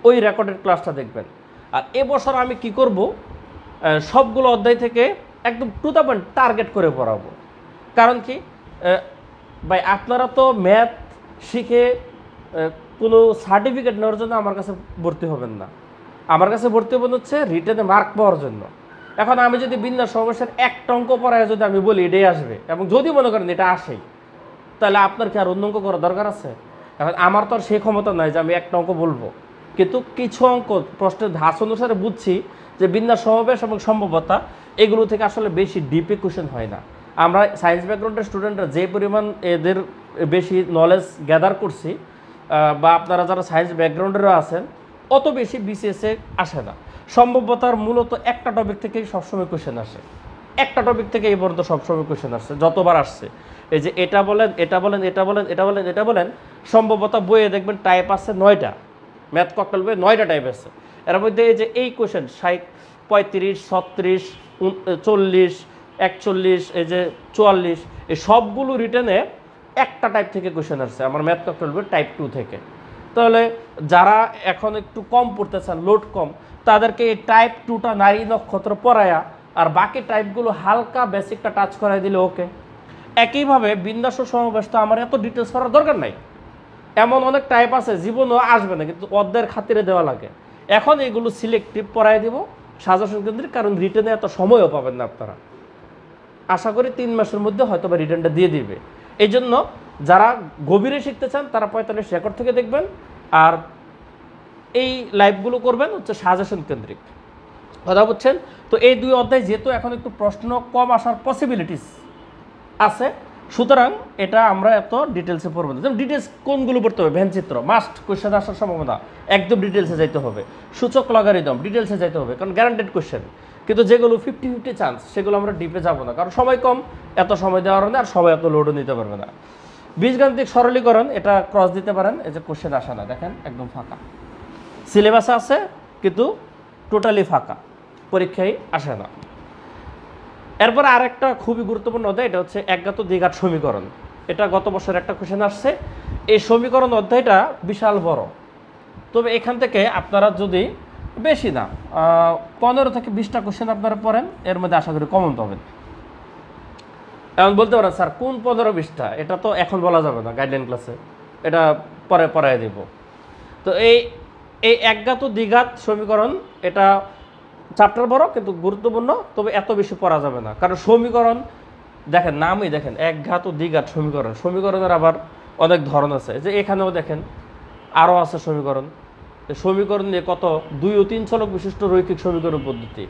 ওই রেকর্ডেড ক্লাসটা দেখবেন। আর এবছর আমি কি করব, সবগুলো অধ্যায় থেকে একদম টু দ্য পয়েন্ট টার্গেট করে পড়াবো। কারণ কি ভাই, আপনারা তো ম্যাথ শিখে কোনো সার্টিফিকেট নেওয়ার জন্য আমার কাছে ভর্তি হবেন না। আমার কাছে ভর্তি হবেন হচ্ছে রিটেনে মার্ক পাওয়ার জন্য। এখন আমি যদি বিন্যাস সমস্যার একটা অঙ্ক পড়ায় যদি আমি বলি এটাই আসবে, এবং যদি মনে করেন এটা আসেই, তাহলে আপনার কি আর অন্য অঙ্ক করার দরকার আছে? এখন আমার তো আর সেই ক্ষমতা নাই যে আমি একটা অঙ্ক বলবো, কিন্তু কিছু অঙ্ক প্রশ্নের ধাঁচ অনুসারে বুঝছি যে বিন্যাস সমাবেশ এবং সম্ভাব্যতা এগুলো থেকে আসলে বেশি ডিপে কোশ্চেন হয় না। আমরা সায়েন্স ব্যাকগ্রাউন্ডের স্টুডেন্টরা যে পরিমাণ এদের বেশি নলেজ গ্যাদার করছি, বা আপনারা যারা সায়েন্স ব্যাকগ্রাউন্ডেরও আছেন, অত বেশি বিসিএসে আসে না। সম্ভাব্যতার মূলত একটা টপিক থেকেই সবসময় কোশ্চেন আসে, একটা টপিক থেকে এই পর্যন্ত সবসময় কোশ্চেন আসছে, যতবার আসছে। এই যে এটা বলেন, এটা বলেন, এটা বলেন, এটা বলেন, এটা বলেন, সম্ভবত বইয়ে দেখবেন টাইপ আছে 9টা, ম্যাথ ককটেল বইয়ে 9টা টাইপ আছে। এর মধ্যে এই যে এই কোশ্চেন 35, 36, 40, 41, এই যে 44, এই সবগুলো রিটেনে একটা টাইপ থেকে কোশ্চেন আসছে আমার ম্যাথ ককটেল বই টাইপ 2 থেকে। তাহলে যারা এখন একটু কম পড়তে চান, লোড কম, তাদেরকে এই টাইপ 2টা নারী নক্ষত্র পড়ায়া আর বাকি টাইপগুলো হালকা বেসিকটা টাচ করাই দিলে ওকে। একইভাবে বিন্যাস সমাবেশ তো আমার এত ডিটেলস করার দরকার নাই। এমন অনেক টাইপ আছে জীবনও আসবে না, কিন্তু অর্ধের খাতিরে দেওয়া লাগে। এখন এগুলো সিলেক্টিভ পড়াই দিব সাজেশন কেন্দ্রিক, কারণ রিটেনে এত সময়ও পাবেন না আপনারা। আশা করি 3 মাসের মধ্যে হয়তো বা রিটেনটা দিয়ে দিবে। এই জন্য যারা গভীরে শিখতে চান তারা 45 রেকর্ড থেকে দেখবেন, আর এই লাইভগুলো করবেন হচ্ছে সাজেশন কেন্দ্রিক। কথা বুঝছেন? তো এই 2 অধ্যায় যেহেতু এখন একটু প্রশ্ন কম আসার পসিবিলিটিস আছে, সুতরাং এটা আমরা এত ডিটেলসে পড়বো না। যেমন ডিটেলস কোনগুলো পড়তে হবে? ভ্যানচিত্র মাস্ট, কোশ্চেন আসার সম্ভাবনা একদম ডিটেলসে যাইতে হবে। সূচক লগারিদম ডিটেলসে যাইতে হবে, কারণ গ্যারান্টেড কোশ্চেন। কিন্তু যেগুলো 50-50 চান্স, সেগুলো আমরা ডিপে যাব না, কারণ সময় কম, এত সময় দেওয়ার না, আর সবাই এত লোডও নিতে পারবে না। বীজগাণিতিক সরলীকরণ এটা ক্রস দিতে পারেন, এই যে কোশ্চেন আসা না, দেখেন একদম ফাঁকা, সিলেবাসে আছে কিন্তু টোটালি ফাঁকা, পরীক্ষায় আসে না। এরপর আরেকটা খুবই গুরুত্বপূর্ণ অধ্যায়, এটা হচ্ছে একঘাত দ্বিঘাত সমীকরণ। এটা গত বছর একটা কোশ্চেন আসছে। এই সমীকরণ অধ্যায়টা বিশাল বড়, তবে এখান থেকে আপনারা যদি বেশি না 15 থেকে 20টা কোশ্চেন আপনারা পড়েন, এর মধ্যে আশা করি কমন পাবেন। এমন বলতে পারেন স্যার কোন 15-20টা, এটা তো এখন বলা যাবে না, গাইডলাইন ক্লাসে এটা পরে পড়ায় দিব। তো এই একঘাত দ্বিঘাত সমীকরণ এটা চ্যাপ্টার বড় কিন্তু গুরুত্বপূর্ণ, তবে এত বেশি পড়া যাবে না, কারণ সমীকরণ দেখেন, নামই দেখেন একঘাত দ্বিঘাত সমীকরণ। সমীকরণের আবার অনেক ধরন আছে, যে এখানেও দেখেন আরও আছে সমীকরণ। সমীকরণ নিয়ে কত 2 ও 3 চলক বিশিষ্ট রৈখিক সমীকরণ পদ্ধতি,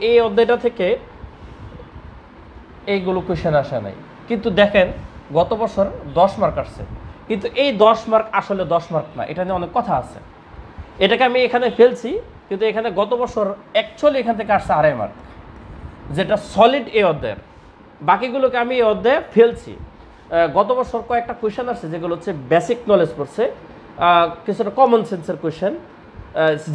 এই অধ্যায়টা থেকে এইগুলো কোশ্চেন আসে নাই। কিন্তু দেখেন গত বছর 10 মার্ক আসছে, কিন্তু এই 10 মার্ক আসলে 10 মার্ক না, এটা নিয়ে অনেক কথা আছে। এটাকে আমি এখানে ফেলছি, কিন্তু এখানে গত বছর অ্যাকচুয়ালি এখান থেকে আসছে 2.5 মার্ক, যেটা সলিড এই অধ্যায়ের। বাকিগুলোকে আমি এই অধ্যায়ে ফেলছি। গত বছর কয়েকটা কোয়েশ্চেন আসছে যেগুলো হচ্ছে বেসিক নলেজ পড়ছে, কিছুটা কমন সেন্সের কোয়েশ্চেন,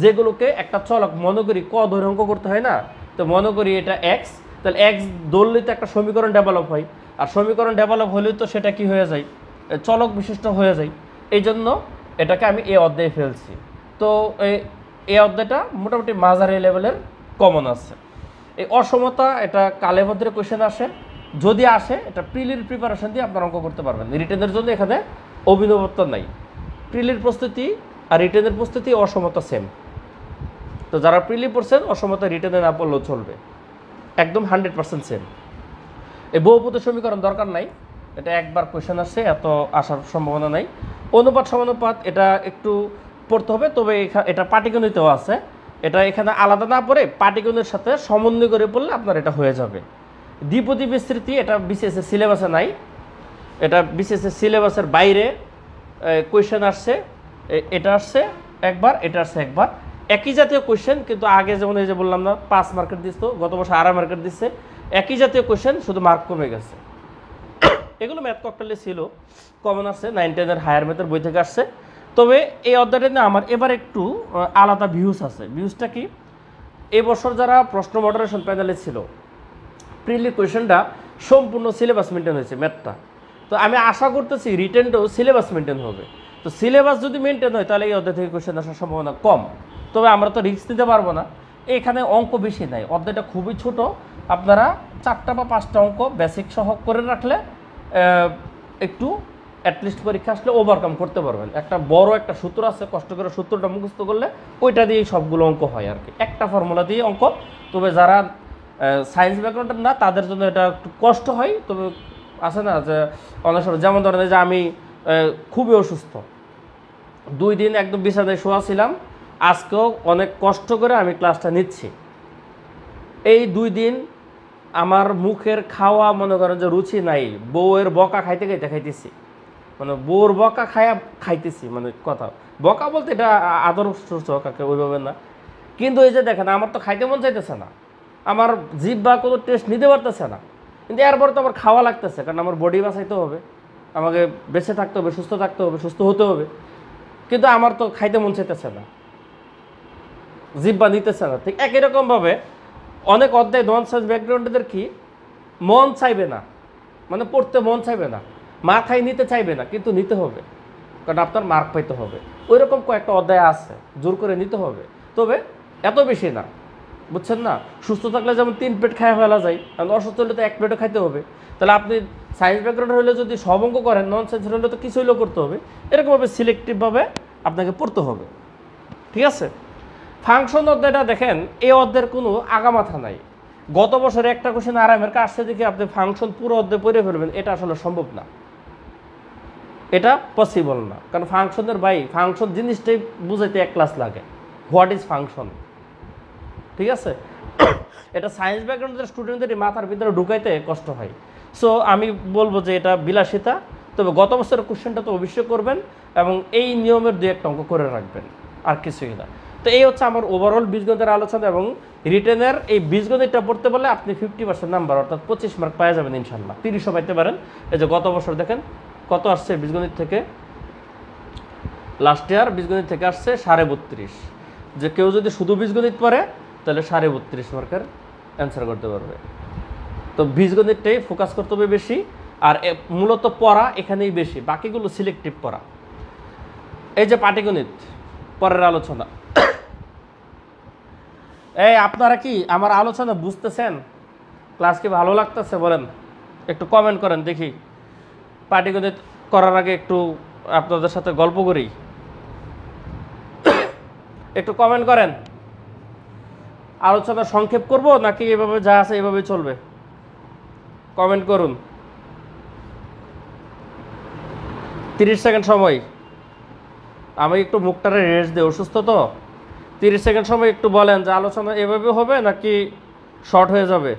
যেগুলোকে একটা চলক মনে করি ক ধরে অঙ্ক করতে হয় না, তো মনে করি এটা এক্স, তাহলে এক্স ধরলেই তো একটা সমীকরণ ডেভেলপ হয়, আর সমীকরণ ডেভেলপ হলেই তো সেটা কি হয়ে যায়, চলক বিশিষ্ট হয়ে যায়। এই জন্য এটাকে আমি এই অধ্যায়ে ফেলছি। তো এই অধ্যায়টা মোটামুটি মাঝারি লেভেলের কমন আছে। এই অসমতা এটা কালে ভদ্রে কোয়েশ্চেন আসে, যদি আসে এটা প্রিলির প্রিপারেশন দিয়ে আপনারা অঙ্ক করতে পারবেন। রিটেনের জন্য এখানে অভিনবত্ব নাই, প্রিলির প্রস্তুতি আর রিটেনের প্রস্তুতি অসমতা সেম। তো যারা প্রিলি পড়ছেন অসমতা রিটেনে না পড়লেও চলবে, একদম 100% সেম। এই বহুপদ সমীকরণ দরকার নাই, এটা একবার কোয়েশ্চেন আসছে, এত আসার সম্ভাবনা নাই। অনুপাত সমানুপাত এটা একটু পড়তে হবে, তবে এটা পাটিগণিতেও আছে, এটা এখানে আলাদা না পড়ে পাটিগণিতের সাথে সমন্বয় করে পড়লে আপনার এটা হয়ে যাবে। দ্বিপদী বিস্তৃতি এটা বিসিএসের সিলেবাসে নাই, এটা বিসিএসের সিলেবাসের বাইরে কোয়েশ্চেন আসছে, এটা আসছে একবার, এটা আসছে একবার, একই জাতীয় কোয়েশ্চেন, কিন্তু আগে যেমন এই যে বললাম না 5 মার্কের দিত, গত বছর 2.5 মার্কের দিচ্ছে, একই জাতীয় কোয়েশ্চেন, শুধু মার্ক কমে গেছে। এগুলো ম্যাথ ককটেলে ছিল, কমন আসছে 9-10 হায়ার ম্যাথের বই থেকে আসছে। তবে এই অধ্যায়টা নিয়ে আমার এবার একটু আলাদা ভিউজ আছে। ভিউজটা কি, এই বছর যারা প্রশ্ন মডারেশন প্যানেলে ছিল, প্রিলি কোয়েশ্চেনটা সম্পূর্ণ সিলেবাস মেনটেন হয়েছে ম্যাথটা। তো আমি আশা করতেছি রিটেনটাও সিলেবাস মেনটেন হবে। তো সিলেবাস যদি মেনটেন হয় তাহলে এই অধ্যায় থেকে কোয়েশ্চেন আসার সম্ভাবনা কম, তবে আমরা তো রিস্ক নিতে পারবো না। এখানে অঙ্ক বেশি নাই, অধ্যায়টা খুবই ছোট। আপনারা 4টা বা 5টা অঙ্ক বেসিক সহ করে রাখলে একটু অ্যাটলিস্ট পরীক্ষা আসলে ওভারকাম করতে পারবেন। একটা বড় একটা সূত্র আছে, কষ্ট করে সূত্রটা মুখস্থ করলে ওইটা দিয়েই সবগুলো অঙ্ক হয় আর কি, একটা ফর্মুলা দিয়ে অঙ্ক। তবে যারা সায়েন্স ব্যাকগ্রাউন্ডের না তাদের জন্য এটা একটু কষ্ট হয়। তবে আছে না যে অনেক সময়, যেমন ধরেন যে আমি খুবই অসুস্থ, 2 দিন একদম বিছানায় শোয়া ছিলাম, আজকেও অনেক কষ্ট করে আমি ক্লাসটা নিচ্ছি। এই 2 দিন আমার মুখের খাওয়া মনে করেন যে রুচি নাই, বউয়ের বকা খাইতে খাইতে খাইতেছি, মানে বউর বকা খাইতেছি, মানে কথা বকা বলতে এটা আদর কাকে ওইভাবে না, কিন্তু এই যে দেখেন আমার তো খাইতে মন চাইতেছে না, আমার জিভ বা কোনো টেস্ট নিতে পারতেছে না, কিন্তু এরপরে তো আমার খাওয়া লাগতেছে, কারণ আমার বডি বাঁচাইতে হবে, আমাকে বেঁচে থাকতে হবে, সুস্থ থাকতে হবে, সুস্থ হতে হবে, কিন্তু আমার তো খাইতে মন চাইতেছে না, জিব্বা নিতেছে না। ঠিক একই রকমভাবে অনেক অধ্যায় নন সায়েন্স ব্যাকগ্রাউন্ডের কি মন চাইবে না, মানে পড়তে মন চাইবে না, মাথায় নিতে চাইবে না, কিন্তু নিতে হবে, কারণ আপনার মার্ক পাইতে হবে। ওই রকম কয়েকটা অধ্যায় আছে, জোর করে নিতে হবে, তবে এত বেশি না, বুঝছেন না? সুস্থ থাকলে যেমন 3 প্লেট খাওয়া ফেলা যায়, কারণ অসুস্থ হলে তো 1 প্লেটও খাইতে হবে। তাহলে আপনি সায়েন্স ব্যাকগ্রাউন্ড হলে যদি সব অঙ্ক করেন, নন সায়েন্স হলে তো কিছু হলেও করতে হবে, এরকমভাবে সিলেক্টিভভাবে আপনাকে পড়তে হবে, ঠিক আছে? ফাংশন অধ্যায়টা দেখেন, এই অধ্যায়ের কোনো আগামাথা নাই। গত বছরে একটা কোশ্চেন আরামের কাছে দেখে আপনি ফাংশন পুরো অধ্যায় পড়ে ফেলবেন, এটা আসলে সম্ভব না, এটা পসিবল না। কারণ ফাংশনের ফাংশন জিনিসটাই বুঝাইতে 1 ক্লাস লাগে, হোয়াট ইজ ফাংশন, ঠিক আছে? এটা সায়েন্স ব্যাকগ্রাউন্ডের স্টুডেন্টদের মাথার ভিতরে ঢুকাইতে কষ্ট হয়। সো আমি বলবো যে এটা বিলাসিতা, তবে গত বছরের কোশ্চেনটা তো অবশ্যই করবেন এবং এই নিয়মের 2-1টা অঙ্ক করে রাখবেন, আর কিছুই না। তো এই হচ্ছে আমার ওভারঅল বীজগণিতের আলোচনা, এবং রিটেনের এই বীজগণিতটা পড়তে পারলে আপনি 50% নাম্বার, অর্থাৎ 25 মার্ক পাওয়া যাবেন ইনশাল্লাহ, 30ও পাইতে পারেন। এই যে গত বছর দেখেন কত আসছে বীজগণিত থেকে, লাস্ট ইয়ার বীজগণিত থেকে আসছে 32.5। যে কেউ যদি শুধু বীজগণিত পড়ে তাহলে 32.5 মার্কের অ্যান্সার করতে পারবে। তো বীজগণিতটাই ফোকাস করতে হবে বেশি, আর মূলত পড়া এখানেই বেশি, বাকিগুলো সিলেক্টিভ পড়া। এই যে পাটিগণিত পরের আলোচনা, এই আপনারা কি আমার আলোচনা বুঝতেছেন? ক্লাস কি ভালো লাগতেছে বলেন, একটু কমেন্ট করেন দেখি। পাটিগণিত করার আগে একটু আপনাদের সাথে গল্প করি, একটু কমেন্ট করেন। আলোচনা সংক্ষেপ করব নাকি এভাবে যা আছে এভাবে চলবে? কমেন্ট করুন। 30 সেকেন্ড সময়, আমি একটু মুখটারে রেস্ট দিই, অসুস্থ তো। 30 সেকেন্ড সময় একটু বলেন যে আলোচনা এভাবে হবে নাকি শর্ট হয়ে যাবে।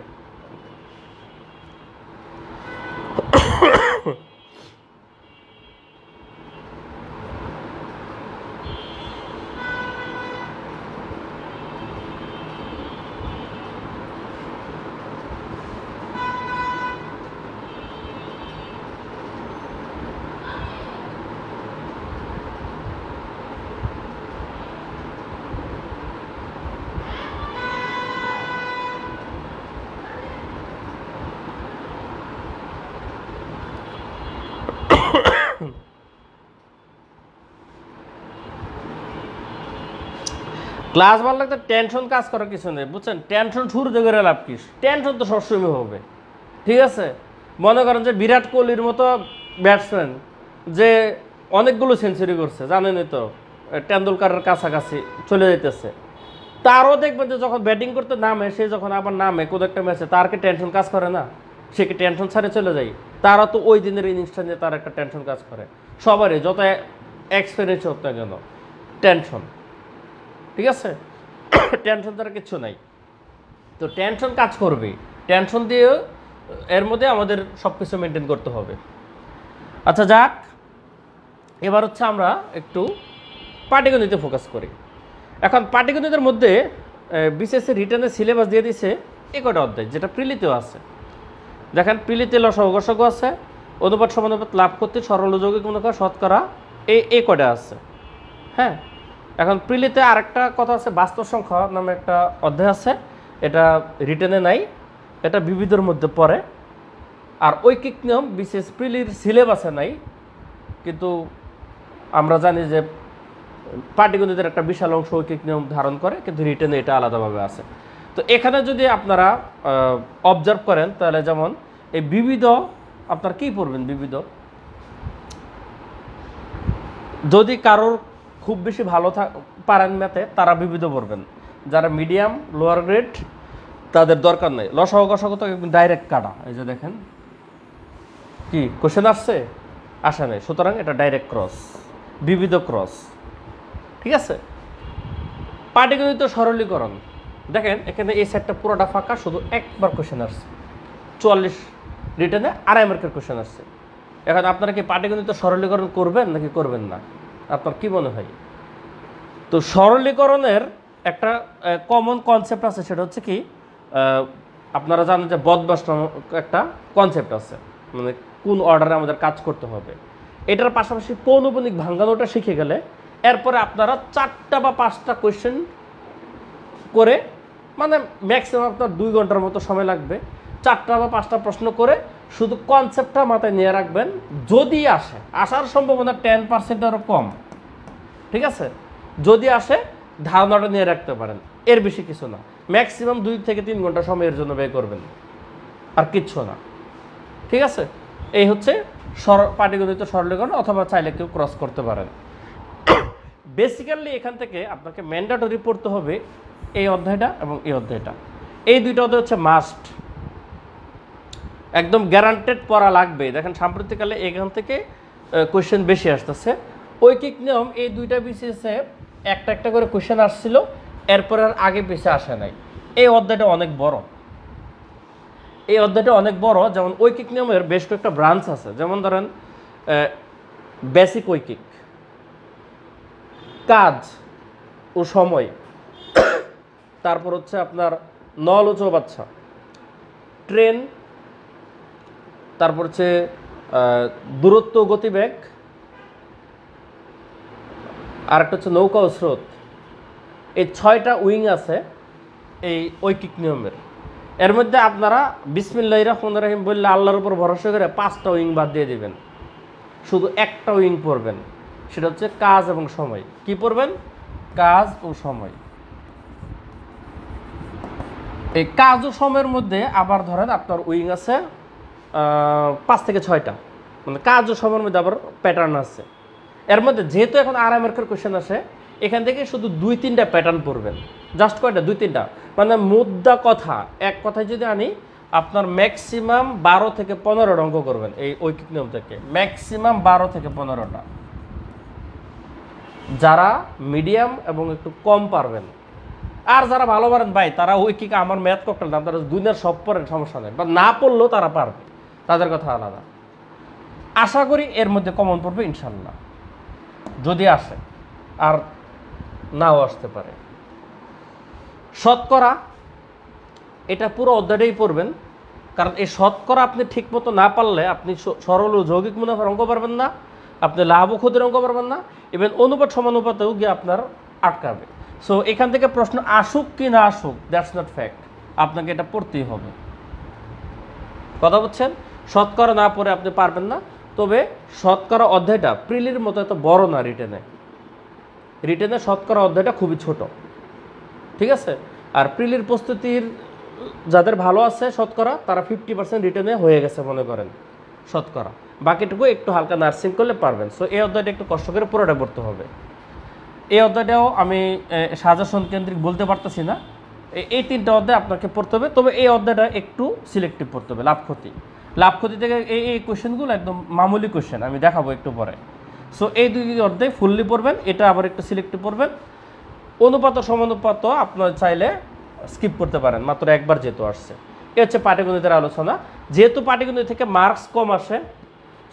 ক্লাস ভালো লাগতে টেনশন কাজ করার কিছু নেই, বুঝছেন? টেনশন শুরুতে করে লাভ কি? টেনশন তো সবসময় হবে, ঠিক আছে? মনে করেন যে বিরাট কোহলির মতো ব্যাটসম্যান যে অনেকগুলো সেঞ্চুরি করছে, জানেনই তো, টেন্ডুলকারের কাছাকাছি চলে যেতেছে, তারও দেখবেন যে যখন ব্যাটিং করতে নামে, সে যখন আবার নামে কোনো একটা ম্যাচে, তার কি টেনশন কাজ করে না? সে কি টেনশন ছাড়ে চলে যায়? তারা তো ওই দিনের ইনিংসটা নিয়ে তার একটা টেনশন কাজ করে, সবারই, যত এক্সপিরিয়েন্স হোক না কেন, টেনশন, ঠিক আছে? টেনশন তার কিচ্ছু নাই, তো টেনশন কাজ করবে, টেনশন দিয়ে এর মধ্যে আমাদের সব কিছু মেনটেন করতে হবে। আচ্ছা যাক, এবার হচ্ছে আমরা একটু পাটিগণিতে ফোকাস করি। এখন পাটিগণিতের মধ্যে বিসিএসসি রিটেনের সিলেবাস দিয়ে দিছে একটা অধ্যায়, যেটা প্রিলিতেও আছে। দেখেন, প্রিলিতে লসাগু গসাগু আছে, অনুপাত সমানুপাত, লাভ করতে, সরল যৌগিক গুণকার, শতকরা, এই কটা আছে। হ্যাঁ, এখন প্রিলিতে আরেকটা কথা আছে, বাস্তব সংখ্যা নামে একটা অধ্যায় আছে, এটা রিটেনে নাই, এটা বিবিধের মধ্যে পড়ে। আর ঐকিক নিয়ম বিশেষ প্রিলির সিলেবাসে নাই, কিন্তু আমরা জানি যে পাটিগণিতের একটা বিশাল অংশ ঐকিক নিয়ম ধারণ করে, কিন্তু রিটেনে এটা আলাদাভাবে আছে। তো এখানে যদি আপনারা অবজার্ভ করেন তাহলে যেমন এই বিবিধ, আপনার কি পড়বেন বিবিধ, যদি কারোর খুব বেশি ভালো পারেন ম্যাথে তারা বিবিধ পড়বেন, যারা মিডিয়াম লোয়ার গ্রেড তাদের দরকার নেই। লসাগু গসাগু তো একদম ডাইরেক্ট কাটা, এই যে দেখেন কি কোশ্চেন আসছে, আসে নাই, সুতরাং এটা ডাইরেক্ট ক্রস, বিবিধ ক্রস। ঠিক আছে, পাটিগণিত সরলীকরণ দেখেন এখানে এই সেটটা পুরোটা ফাঁকা, শুধু একবার কোশ্চেন আসছে 44 রিটেনে 2.5 মার্কের কোশ্চেন আসছে। এখন আপনারা কি পাটিগণিত সরলীকরণ করবেন নাকি করবেন না, আপনার কি মনে হয়? তো সরলীকরণের একটা কমন কনসেপ্ট আছে, সেটা হচ্ছে কি আপনারা জানেন যে বদমাশ নামক একটা কনসেপ্ট আছে, মানে কোন অর্ডারে আমাদের কাজ করতে হবে। এটার পাশাপাশি পৌনঃপুনিক ভাঙানোটা শিখে গেলে এরপরে আপনারা 4টা বা 5টা কোয়েশ্চেন করে, মানে ম্যাক্সিমাম আপনার 2 ঘন্টার মতো সময় লাগবে, 4টা বা 5টা প্রশ্ন করে শুধু কনসেপ্টটা মাথায় নিয়ে রাখবেন। যদি আসে, আসার সম্ভাবনা 10%-এরও কম, ঠিক আছে, যদি আসে ধারণাটা নিয়ে রাখতে পারেন, এর বেশি কিছু না। ম্যাক্সিমাম 2 থেকে 3 ঘন্টা সময়ের জন্য ব্যয় করবেন, আর কিচ্ছু না। ঠিক আছে, এই হচ্ছে পাটিগণিত সরলীকরণ, অথবা চাইলে কেউ ক্রস করতে পারেন। বেসিক্যালি এখান থেকে আপনাকে ম্যান্ডেটরি পড়তে হবে এই অধ্যায়টা এবং এই অধ্যায়টা, এই 2টা অধ্যায় হচ্ছে মাস্ট, একদম গ্যারান্টেড পড়া লাগবে। দেখেন সাম্প্রতিককালে এখান থেকে কোয়েশ্চেন বেশি আসতেছে। ঐকিক নিয়ম এই 2টা বিসিএসে একটা একটা করে কোয়েশ্চেন আসছিল, এরপর আর আগে পিছিয়ে আসে নাই। এই অধ্যায়টা অনেক বড়, এই অধ্যায়টা অনেক বড়। যেমন ঐকিক নিয়মের বেশ কয়েকটা ব্রাঞ্চ আছে, যেমন ধরেন বেসিক ঐকিক, কাজ ও সময়, তারপর হচ্ছে আপনার নল ও চৌবাচ্চা, ট্রেন, তারপর হচ্ছে দূরত্ব গতিবেগ, আর একটা হচ্ছে নৌকা ও স্রোত। এই 6টা উইং আছে এই ঐকিক নিয়মের। এর মধ্যে আপনারা বিসমিল্লাহির রহমানির রহিম বললে আল্লাহর উপর ভরসা করে 5টা উইং বাদ দিয়ে দিবেন, শুধু একটা উইং পড়বেন, সেটা হচ্ছে কাজ এবং সময়। কি পড়বেন? কাজ ও সময়। এই কাজ ও সময়ের মধ্যে আবার ধরেন আপনার উইং আছে 5 থেকে 6টা, মানে কাজ ও সময়ের মধ্যে আবার প্যাটার্ন আছে। এর মধ্যে যেহেতু এখন 2.5 মার্কের কোয়েশ্চেন আসে, এখান থেকে শুধু 2-3টা প্যাটার্ন পড়বেন, জাস্ট কয়টা, 2-3টা, মানে মুদ্রা কথা, এক কথায় যদি আনি আপনার ম্যাক্সিমাম 12 থেকে 15টা অঙ্ক করবেন এই ঐকিক নিয়ম থেকে, ম্যাক্সিমাম 12 থেকে 15টা। যারা মিডিয়াম এবং একটু কম পারবেন, আর যারা ভালো পারেন ভাই, তারা ঐকিক আমার ম্যাথ ককটেল না, তারা দুনিয়ার সব পড়েন, সমস্যা নেই, বা না পড়লেও তারা পারবে, তাদের কথা আলাদা। আশা করি এর মধ্যে কমন পড়বে ইনশাল্লাহ, যদি আসে, আর নাও আসতে পারে। শতকরা, এটা পুরো অধ্যায়টাই পড়বেন, কারণ এই শতকরা আপনি ঠিক মতো না পারলে আপনি সরল ও যৌগিক মুনাফার অঙ্ক পারবেন না, আপনি লাভ ও ক্ষতির অঙ্ক পারবেন না, ইভেন অনুপাত সমানুপাতেও গিয়ে আপনার আটকাবে। সো এখান থেকে প্রশ্ন আসুক কি না আসুক, দ্যাটস নট ফ্যাক্ট, আপনাকে এটা পড়তেই হবে। কথা বলছেন, শতকরা না পড়ে আপনি পারবেন না। তবে শতকরা অধ্যায়টা প্রিলির মতো এত বড় না, রিটেনে শতকরা অধ্যায়টা খুবই ছোট, ঠিক আছে। আর প্রিলির প্রস্তুতির যাদের ভালো আছে শতকরা, তারা 50% রিটেনে হয়ে গেছে মনে করেন শতকরা, বাকিটুকু একটু হালকা নার্সিং করলে পারবেন। সো এই অধ্যায়টা একটু কষ্ট করে পুরোটা পড়তে হবে। এই অধ্যায়টাও আমি সাজেশন কেন্দ্রিক বলতে পারতেছি না, এই 3টা অধ্যায় আপনাকে পড়তে হবে। তবে এই অধ্যায়টা একটু সিলেক্টিভ পড়তে হবে, লাভ ক্ষতি থেকে এই কোয়েশ্চেনগুলো একদম মামুলি কোয়েশ্চেন, আমি দেখাবো একটু পরে। সো এই 2 অধ্যায় ফুললি পড়বেন, এটা আবার একটু সিলেক্টিভ পড়বেন। অনুপাত ও সমানুপাত আপনার চাইলে স্কিপ করতে পারেন, মাত্র একবার যেহেতু আসছে। এ হচ্ছে পাটিগণিতের আলোচনা। যেহেতু পাটিগণিত থেকে মার্কস কম আসে,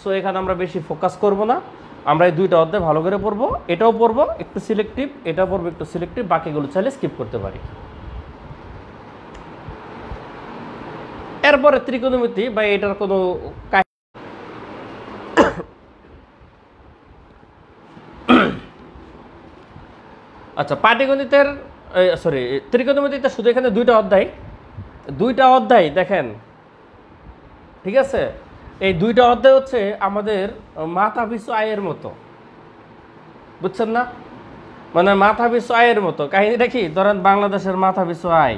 সো এখানে আমরা বেশি ফোকাস করব না, আমরা এই 2টা অধ্যায় ভালো করে পড়বো, এটাও পড়বো একটু সিলেক্টিভ, এটাও পড়বো একটু সিলেক্টিভ, বাকিগুলো চাইলে স্কিপ করতে পারি। এরপরে ত্রিকোণমিতি বা এটার কোনো আচ্ছা, পাটিগণিতের ত্রিকোণমিতিতে শুধু এখানে 2টা অধ্যায় দেখেন, ঠিক আছে। এই 2টা অধ্যায় হচ্ছে আমাদের মাথা পিছু আয়ের মতো, বুঝছেন না? মানে মাথা পিছু আয়ের মতো কাহিনীটা কি, ধরেন বাংলাদেশের মাথা পিছু আয়,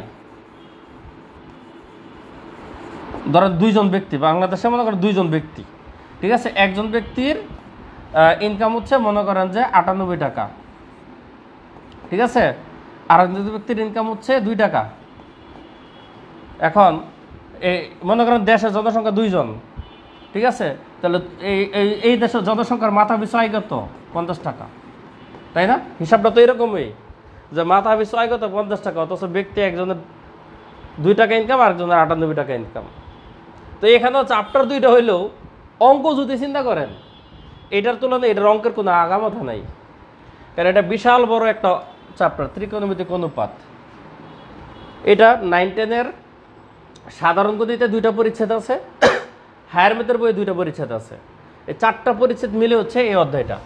ধরেন 2 জন ব্যক্তি, বাংলাদেশে মনে করেন 2 জন ব্যক্তি, ঠিক আছে। একজন ব্যক্তির ইনকাম হচ্ছে মনে করেন যে 98 টাকা, ঠিক আছে। আর একজন ব্যক্তির ইনকাম হচ্ছে 2 টাকা। এখন এই মনে করেন দেশের জনসংখ্যা 2 জন, ঠিক আছে। তাহলে এই দেশের জনসংখ্যার মাথা পিছু আয় কত? 50 টাকা, তাই না? হিসাবটা তো এরকমই যে মাথা পিছু আয় কত? 50 টাকা, অথচ ব্যক্তি একজনের 2 টাকা ইনকাম আর একজনের 98 টাকা ইনকাম। তো এখানেও চ্যাপ্টার 2টা হইলেও অঙ্ক যদি চিন্তা করেন এটার তুলনায় এটার অঙ্কের কোনো আগামাথা নাই, কারণ এটা বিশাল বড় একটা চ্যাপ্টার, ত্রিকোণমিতিক অনুপাত। এটা 9-10-এর সাধারণ গণিতে 2টা পরিচ্ছেদ আছে, হায়ার ম্যাথের বইয়ে 2টা পরিচ্ছেদ আছে। এই 4টা পরিচ্ছেদ মিলে হচ্ছে এই অধ্যায়টা,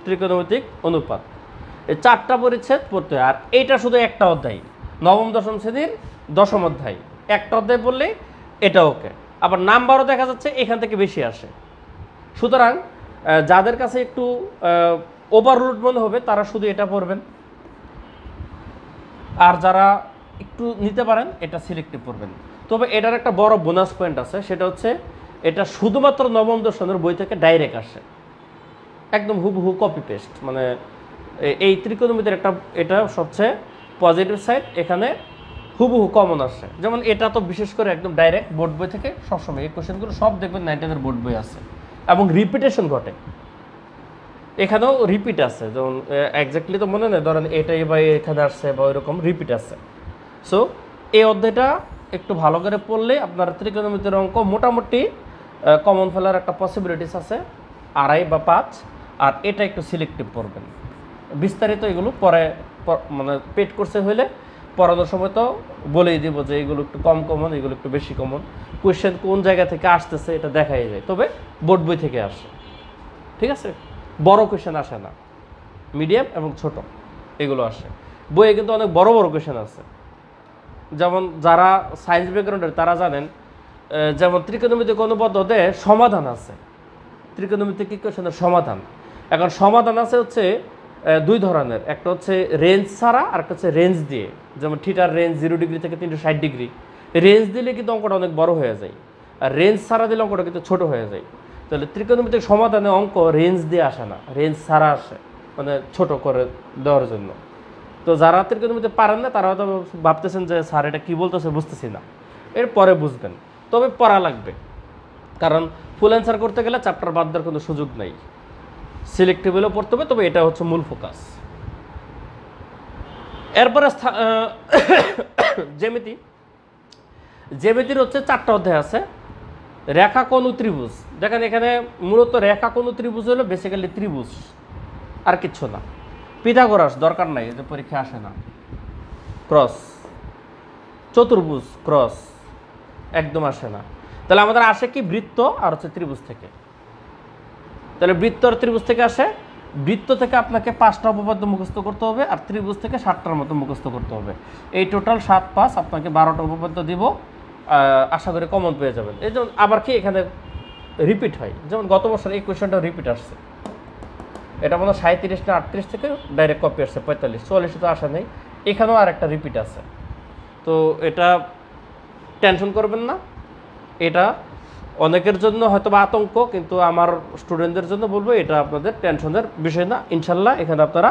ত্রিকোণমিতিক অনুপাত। এই 4টা পরিচ্ছেদ পড়তে হয়। আর এইটা শুধু একটা অধ্যায়, নবম দশম শ্রেণীর 10ম অধ্যায়, একটা অধ্যায় পড়লেই এটা ওকে। আবার নাম্বারও দেখা যাচ্ছে এখান থেকে বেশি আসে। সুতরাং যাদের কাছে একটু ওভারলোড মনে হবে তারা শুধু এটা পড়বেন, আর যারা একটু নিতে পারেন এটা সিলেক্টিভ পড়বেন। তবে এটার একটা বড় বোনাস পয়েন্ট আছে, সেটা হচ্ছে এটা শুধুমাত্র নবম দশমের বই থেকে ডাইরেক্ট আসে, একদম হুবহু কপি পেস্ট। মানে এই ত্রিকোণমিতির একটা এটা সবচেয়ে পজিটিভ সাইড, এখানে হুবহু কমন আসে। যেমন এটা তো বিশেষ করে একদম ডাইরেক্ট বোর্ড বই থেকে সবসময় এই কোশ্চেনগুলো সব দেখবেন 9-10-এর বোর্ড বই আছে, এবং রিপিটেশন ঘটে। এখানেও রিপিট আছে, যেমন একজাক্টলি তো মনে নেই, ধরেন এটাই বা এখানে আসছে বা ওইরকম রিপিট আছে। সো এই অধ্যায়টা একটু ভালো করে পড়লে আপনার ত্রিকোণমিতির অঙ্ক মোটামুটি কমন ফেলার একটা পসিবিলিটিস আছে, 2.5 বা 5। আর এটা একটু সিলেক্টিভ পড়বেন। বিস্তারিত এগুলো পরে মানে পেড কোর্সে হইলে পড়ানোর সময় তো বলেই দিব যে এগুলো একটু কম কমন, এগুলো একটু বেশি কমন, কোয়েশ্চেন কোন জায়গা থেকে আসতেছে এটা দেখাই যায়। তবে বোর্ড বই থেকে আসে, ঠিক আছে। বড় কোয়েশ্চেন আসে না, মিডিয়াম এবং ছোট এগুলো আসে। বইয়ে কিন্তু অনেক বড় বড় কোয়েশ্চেন আছে, যেমন যারা সায়েন্স ব্যাকগ্রাউন্ডের তারা জানেন, যেমন ত্রিকোণমিতিক অনুপাতে সমাধান আছে, ত্রিকোণমিতিক ইকুয়েশনের সমাধান। এখন সমাধান আছে হচ্ছে 2 ধরনের, একটা হচ্ছে রেঞ্জ ছাড়া আর একটা হচ্ছে রেঞ্জ দিয়ে। যেমন থিটার রেঞ্জ 0 ডিগ্রি থেকে 360 ডিগ্রি, রেঞ্জ দিলে কিন্তু অঙ্কটা অনেক বড় হয়ে যায়, আর রেঞ্জ ছাড়া দিলে অঙ্কটা কিন্তু ছোট হয়ে যায়। তাহলে ত্রিকোণমিতিক সমাধানে অঙ্ক রেঞ্জ দিয়ে আসে না, রেঞ্জ ছাড়া আসে, মানে ছোট করে দেওয়ার জন্য। তো যারা ত্রিকোণমিতি পারেন না তারা হয়তো ভাবতেছেন যে স্যার এটা কী বলতেছে বুঝতেছি না, এর পরে বুঝবেন। তবে পড়া লাগবে, কারণ ফুল অ্যান্সার করতে গেলে চ্যাপ্টার বাদ দেওয়ার কোনো সুযোগ নেই, সিলেক্টিভেও পড়তে হবে। তবে এটা হচ্ছে মূল ফোকাস। এরপরে জ্যামিতি, জ্যামিতির হচ্ছে 4টা অধ্যায় আছে। রেখা কোণ ত্রিভুজ, দেখেন এখানে মূলত রেখা কোণ ত্রিভুজ হলো বেসিক্যালি ত্রিভুজ, আর কিচ্ছু না। পিথাগোরাস দরকার নাই, যে পরীক্ষা আসে না। ক্রস, চতুর্ভুজ, ক্রস একদম আসে না। তাহলে আমাদের আসে কি বৃত্ত আর হচ্ছে ত্রিভুজ থেকে। তাহলে বৃত্ত আর ত্রিভুজ থেকে আসে। বৃত্ত থেকে আপনাকে 5টা উপপাদ্য মুখস্থ করতে হবে, আর ত্রিভুজ থেকে 7টার মতো মুখস্থ করতে হবে। এই টোটাল 7-5 আপনাকে 12টা উপপাদ্য দিব, আশা করি কমন পেয়ে যাবেন। এই যেমন আবার কি এখানে রিপিট হয়, যেমন গত বছর এই কোয়েশ্চেনটা রিপিট আসছে, এটা মনে হয় 37 না 38 থেকে ডাইরেক্ট কপি আসছে 45-44 তো আসা নেই। এখানেও আর একটা রিপিট আছে। তো এটা টেনশন করবেন না, এটা অনেকের জন্য হয়তো বা আতঙ্ক, কিন্তু আমার স্টুডেন্টদের জন্য বলবো এটা আপনাদের টেনশনের বিষয় না। ইনশাল্লাহ এখানে আপনারা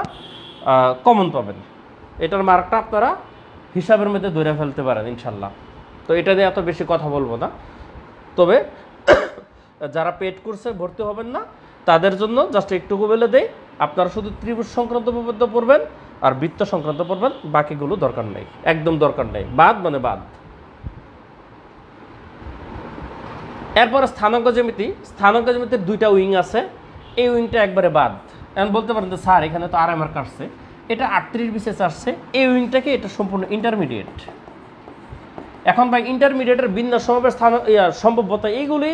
কমন পাবেন, এটার মার্কটা আপনারা হিসাবের মধ্যে ধরে ফেলতে পারেন ইনশাল্লাহ। তো এটা নিয়ে এত বেশি কথা বলবো না। তবে যারা পেড কোর্সে ভর্তি হবেন না তাদের জন্য জাস্ট একটুকু বলে দেই, আপনারা শুধু ত্রিভুজ সংক্রান্ত উপপাদ্য পড়বেন আর বৃত্ত সংক্রান্ত পড়বেন, বাকিগুলো দরকার নেই, একদম দরকার নেই, বাদ মানে বাদ। এরপরে স্থানাঙ্ক জ্যামিতি, স্থানাঙ্ক জ্যামিতির 2টা উইং আছে, এই উইংটা একবারে বাদ। এখন বলতে পারেন যে স্যার এখানে তো আরএমআর কাটছে, এটা 38 বিশেষ আসছে, এই উইংটাকে এটা সম্পূর্ণ ইন্টারমিডিয়েট। এখন ভাই ইন্টারমিডিয়েটের বিন্যাস সমাবেশ স্থান সম্ভাব্যতা এইগুলি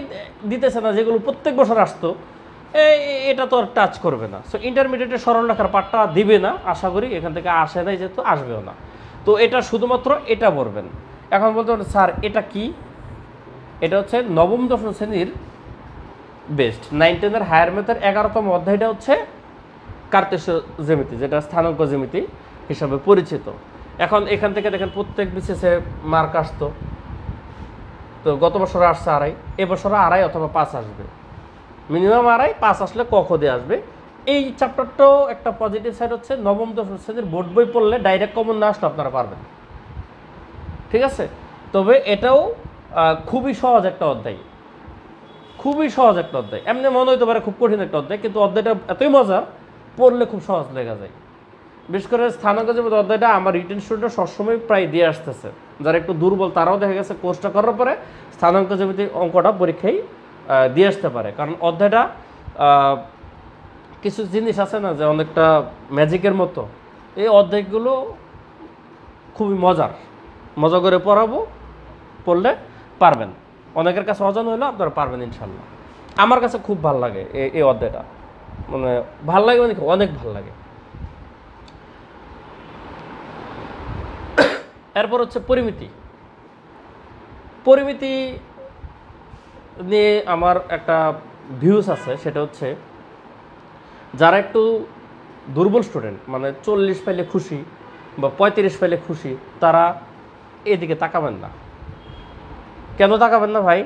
দিতেছে না, যেগুলো প্রত্যেক বছর আসতো, এটা তো আর টাচ করবে না। সো ইন্টারমিডিয়েটের সরল রেখার পার্টটা দিবে না, আশা করি এখান থেকে আসে নাই, যেহেতু আসবেও না। তো এটা শুধুমাত্র এটা পড়বেন। এখন বলতে পারেন স্যার এটা কি, এটা হচ্ছে নবম দশম শ্রেণীর বেস্ট 9-10-এর হায়ার ম্যাথের 11তম অধ্যায়টা হচ্ছে কার্তেশীয় জ্যামিতি, যেটা স্থানাঙ্ক জ্যামিতি হিসাবে পরিচিত। এখন এখান থেকে দেখেন প্রত্যেক বিসিএসে মার্ক আসতো, তো গত বছর আসছে 2.5, এবছর 2.5 অথবা 5 আসবে, মিনিমাম 2.5, 5 আসলে ক খ দিয়ে আসবে। এই চ্যাপ্টারটাও একটা পজিটিভ সাইড হচ্ছে, নবম দশম শ্রেণীর বোর্ড বই পড়লে ডাইরেক্ট কমন না আসলে আপনারা পারবেন, ঠিক আছে। তবে এটাও খুবই সহজ একটা অধ্যায়, খুবই সহজ একটা অধ্যায়। এমনি মনে হইতে পারে খুব কঠিন একটা অধ্যায়, কিন্তু অধ্যায়টা এতই মজার, পড়লে খুব সহজ লেগে যায়। বিশেষ করে স্থানাঙ্ক জ্যামিতি অধ্যায়টা আমার রিটেন স্টুডেন্টরা সবসময় প্রায় দিয়ে আসতেছে। যারা একটু দুর্বল তারাও দেখা গেছে কোর্সটা করার পরে স্থানাঙ্ক জ্যামিতি অঙ্কটা পরীক্ষায় দিয়ে আসতে পারে। কারণ অধ্যায়টা কিছু জিনিস আছে না যে অনেকটা ম্যাজিকের মতো, এই অধ্যায়গুলো খুবই মজা করে পড়াবো, পড়লে পারবেন। অনেকের কাছে অজান হইলেও আপনারা পারবেন ইনশাল্লাহ। আমার কাছে খুব ভালো লাগে এই অধ্যায়টা, মানে ভাল লাগে, মানে অনেক ভাল লাগে। এরপর হচ্ছে পরিমিতি নিয়ে আমার একটা ভিউজ আছে, সেটা হচ্ছে যারা একটু দুর্বল স্টুডেন্ট, মানে 40 পাইলে খুশি বা 35 পাইলে খুশি, তারা এদিকে তাকাবেন না। কেন তাকাবেন না ভাই?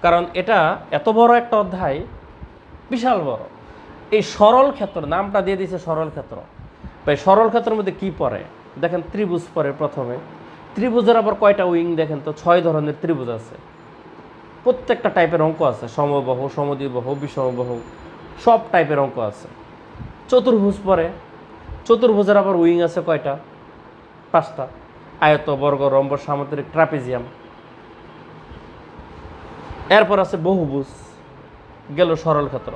কারণ এটা এত বড় একটা অধ্যায়, বিশাল বড়। এই সরল ক্ষেত্র, নামটা দিয়ে দিয়েছে সরল ক্ষেত্র। ভাই সরল ক্ষেত্রের মধ্যে কি পড়ে দেখেন, ত্রিভুজ পড়ে প্রথমে। ত্রিভুজের আবার কয়টা উইং দেখেন তো, 6 ধরনের ত্রিভুজ আছে, প্রত্যেকটা টাইপের অঙ্ক আছে, সমবাহু, সমদ্বিবাহু, বিষমবাহু, সব টাইপের অঙ্ক আছে। চতুর্ভুজ পড়ে, চতুর্ভুজের আবার উইং আছে কয়টা, 5টা, আয়ত, বর্গ, রম্বস, সামুদ্রিক, ট্রাপিজিয়াম। এরপর আছে বহুভুজ, গেল সরল ক্ষেত্র।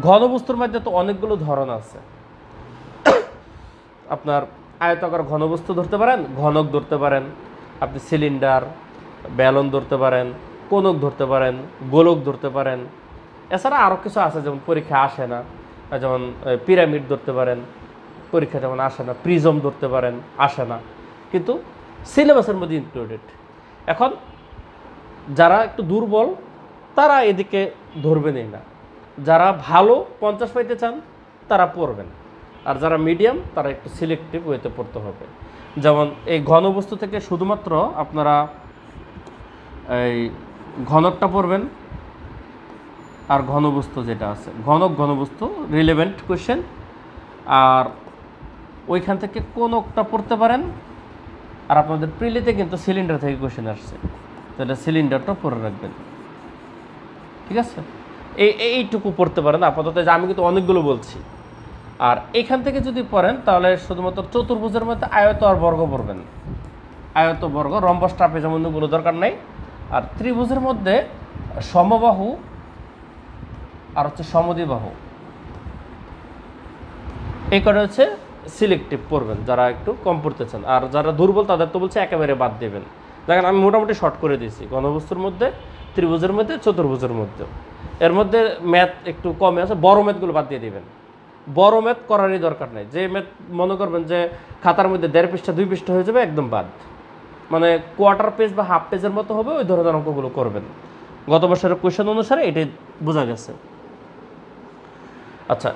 ঘনবস্তুর মধ্যে তো অনেকগুলো ধরন আছে, আপনার আয়তাকার ঘনবস্তু ধরতে পারেন, ঘনক ধরতে পারেন, আপনি সিলিন্ডার, ব্যালন ধরতে পারেন, কোনক ধরতে পারেন, গোলক ধরতে পারেন। এছাড়া আরও কিছু আছে যেমন পরীক্ষা আসে না, যেমন পিরামিড ধরতে পারেন, পরীক্ষা যেমন আসে না, প্রিজম ধরতে পারেন, আসে না, কিন্তু সিলেবাসের মধ্যে ইনক্লুডেড। এখন যারা একটু দুর্বল তারা এদিকে ধরবেনই না, যারা ভালো 50 পাইতে চান তারা পড়বেন, আর যারা মিডিয়াম তারা একটু সিলেক্টিভ ওয়েতে পড়তে হবে। যেমন এই ঘনবস্তু থেকে শুধুমাত্র আপনারা এই ঘনকটা পড়বেন, আর ঘনবস্তু যেটা আছে ঘনবস্তু রিলেভেন্ট কোয়েশ্চেন, আর ওইখান থেকে কোনকটা পড়তে পারেন। আর আপনাদের প্রিলিতে কিন্তু সিলিন্ডার থেকে কোয়েশ্চেন আসছে, তাহলে সিলিন্ডারটা পড়ে রাখবেন, ঠিক আছে। এইটুকু পড়তে পারেন আপাতত, যে আমি কিন্তু অনেকগুলো বলছি। আর এখান থেকে যদি পড়েন তাহলে শুধুমাত্র চতুর্ভুজের মধ্যে আয়ত আর বর্গ পড়বেন, আয়ত, বর্গ, রম্বস, ট্রাপিজিয়াম অন্যগুলো দরকার নাই। আর ত্রিভুজের মধ্যে সমবাহু আর হচ্ছে সমদ্বিবাহু, এই কটা হচ্ছে সিলেক্টিভ পড়বেন যারা একটু কম পড়তে চান। আর যারা দুর্বল তাদের তো বলছে একেবারে বাদ দেবেন। দেখেন আমি মোটামুটি শর্ট করে দিয়েছি, ঘনবস্তুর মধ্যে, ত্রিভুজের মধ্যে, চতুর্ভুজের মধ্যে। এর মধ্যে ম্যাথ একটু কমে আছে, বড় ম্যাথগুলো বাদ দিয়ে দেবেন, বড় ম্যাথ করারই দরকার নেই। যে ম্যাথ মনে করবেন যে খাতার মধ্যে 1.5 পৃষ্ঠা 2 পৃষ্ঠা হয়ে যাবে, একদম বাদ, মানে কোয়ার্টার পেজ বা হাফ পেজের মতো হবে, ওই ধরনের অঙ্কগুলো করবেন। গত বছরের কোয়েশ্চেন অনুসারে এটাই বোঝা গেছে। আচ্ছা,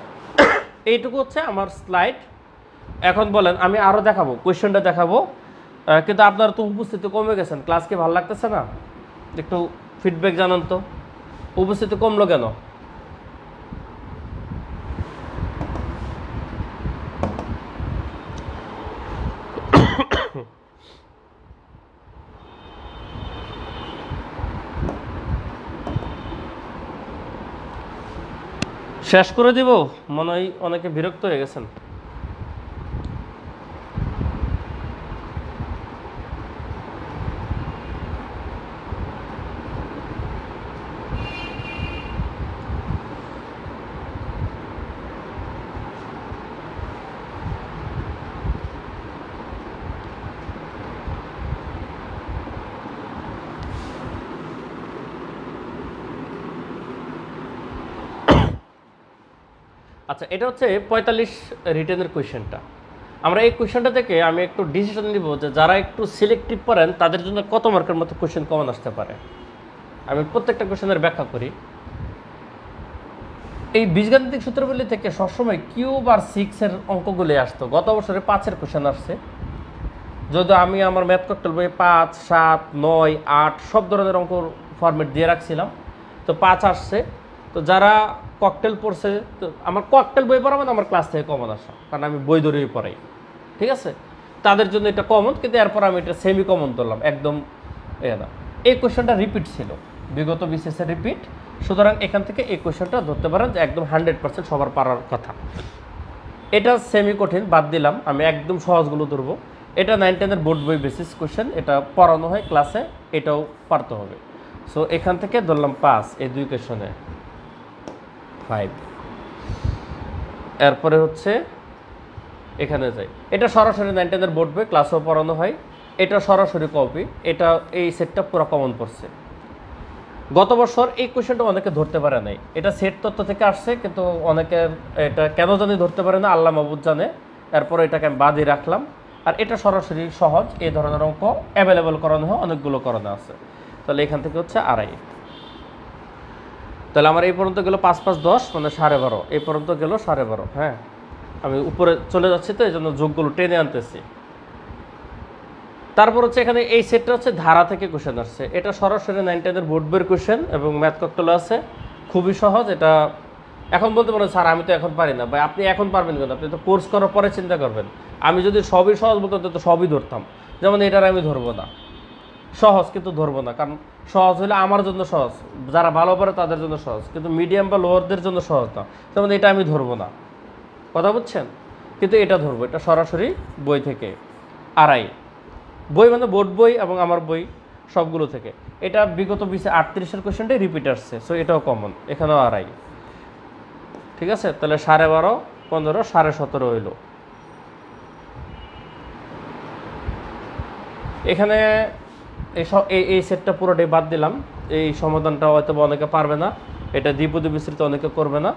এইটুকু হচ্ছে আমার স্লাইড। এখন বলেন, আমি আরও দেখাবো, কোয়েশ্চেনটা দেখাবো, কিন্তু আপনারা তো উপস্থিতি কমে গেছেন, ক্লাস কি ভালো লাগতেছে না? একটু ফিডব্যাক জানান তো, উপস্থিতি কমলো কেন? শেষ করে দিব, মনে হয় অনেকে বিরক্ত হয়ে গেছেন। আচ্ছা, এটা হচ্ছে 45 রিটেনের কোয়েশ্চেনটা। আমরা এই কোয়েশ্চেনটা থেকে আমি একটু ডিসিশন নিব যে যারা একটু সিলেক্টিভ পড়েন তাদের জন্য কত মার্কের মতো কোয়েশ্চেন কমন আসতে পারে। আমি প্রত্যেকটা কোয়েশ্চেনের ব্যাখ্যা করি। এই বীজগাণিতিক সূত্রগুলি থেকে সবসময় কিউব আর 6 এর অঙ্কগুলি আসতো। গত বছরে 5 এর কোশ্চেন আসছে, যদি আমি আমার ম্যাথ ককটেল বই 5, 7, 9, 8 সব ধরনের অঙ্ক ফরম্যাট দিয়ে রাখছিলাম, তো 5 আসছে। তো যারা ককটেল পড়ছে, তো আমার ককটেল বই পড়া মানে আমার ক্লাস থেকে কমন আসা, কারণ আমি বই ধরেই পড়াই, ঠিক আছে, তাদের জন্য এটা কমন। কিন্তু এরপর আমি এটা সেমি কমন ধরলাম, একদম না। এই কোয়েশ্চেনটা রিপিট ছিল, বিগত বিসিএস এর রিপিট, সুতরাং এখান থেকে এই কোয়েশ্চেনটা ধরতে পারেন যে একদম 100% সবার পারার কথা। এটা সেমি কঠিন বাদ দিলাম, আমি একদম সহজগুলো ধরবো। এটা 9-10 এর বোর্ড বই বেসিস কোয়েশ্চেন, এটা পড়ানো হয় ক্লাসে, এটাও পারতে হবে। সো এখান থেকে ধরলাম 5, এই 2 কোয়েশ্চনে 5। এরপরে হচ্ছে এখানে যাই, এটা সরাসরি 9-10 এর বোর্ড বই, ক্লাসেও পড়ানো হয়, এটা সরাসরি কপি, এটা এই সেটটা পুরো কমন পড়ছে। গত বছর এই কোয়েশ্চেনটা অনেকে ধরতে পারে নাই, এটা সেট তত্ত্ব থেকে আসছে, কিন্তু অনেকের এটা কেন জানি ধরতে পারে না, আল্লাহ মাহবুদ জানে। এরপর এটাকে আমি বাদই রাখলাম। আর এটা সরাসরি সহজ, এই ধরনের অঙ্ক অ্যাভেলেবল করানো হয়, অনেকগুলো করানো আছে। তাহলে এখান থেকে হচ্ছে 2.5। তাহলে আমার এই পর্যন্ত গেল 5, 5, 10 মানে 12.5, এই পর্যন্ত গেল 12.5। হ্যাঁ, আমি উপরে চলে যাচ্ছি, তো এই জন্য যোগগুলো টেনে আনতেছি। তারপর হচ্ছে এখানে এই সেটটা হচ্ছে ধারা থেকে কোশ্চেন আসছে, এটা সরাসরি 9-10 এর বোর্ড বইয়ের কোশ্চেন এবং ম্যাথ ককটেল আছে, খুবই সহজ। এটা এখন বলতে পারেন স্যার আমি তো এখন পারি না, ভাই আপনি এখন পারবেন কেন, আপনি তো কোর্স করার পরে চিন্তা করবেন। আমি যদি সবই সহজ বলতাম তো সবই ধরতাম, যেমন এটার আমি ধরবো না, সহজ কিন্তু ধরবো না, কারণ সহজ হলে আমার জন্য সহজ, যারা ভালো পারে তাদের জন্য সহজ, কিন্তু মিডিয়াম বা লোয়ারদের জন্য সহজ না, যেমন এটা আমি ধরবো না, কথা বুঝছেন। কিন্তু এটা ধরবো, এটা সরাসরি বই থেকে 2.5 বই, মানে বোর্ড বই এবং আমার বই সবগুলো থেকে। এটা বিগত 38-এর কোয়েশ্চেনটাই রিপিট আসছে, সো এটাও কমন, এখানেও 2.5। ঠিক আছে, তাহলে 12.5, 15, 17.5 হইল। এখানে এই সেটটা পুরোটাই বাদ দিলাম, এই সমাধানটা হয়তো অনেকে পারবে না, এটা দ্বিপদী বিস্তৃত অনেকে করবে না,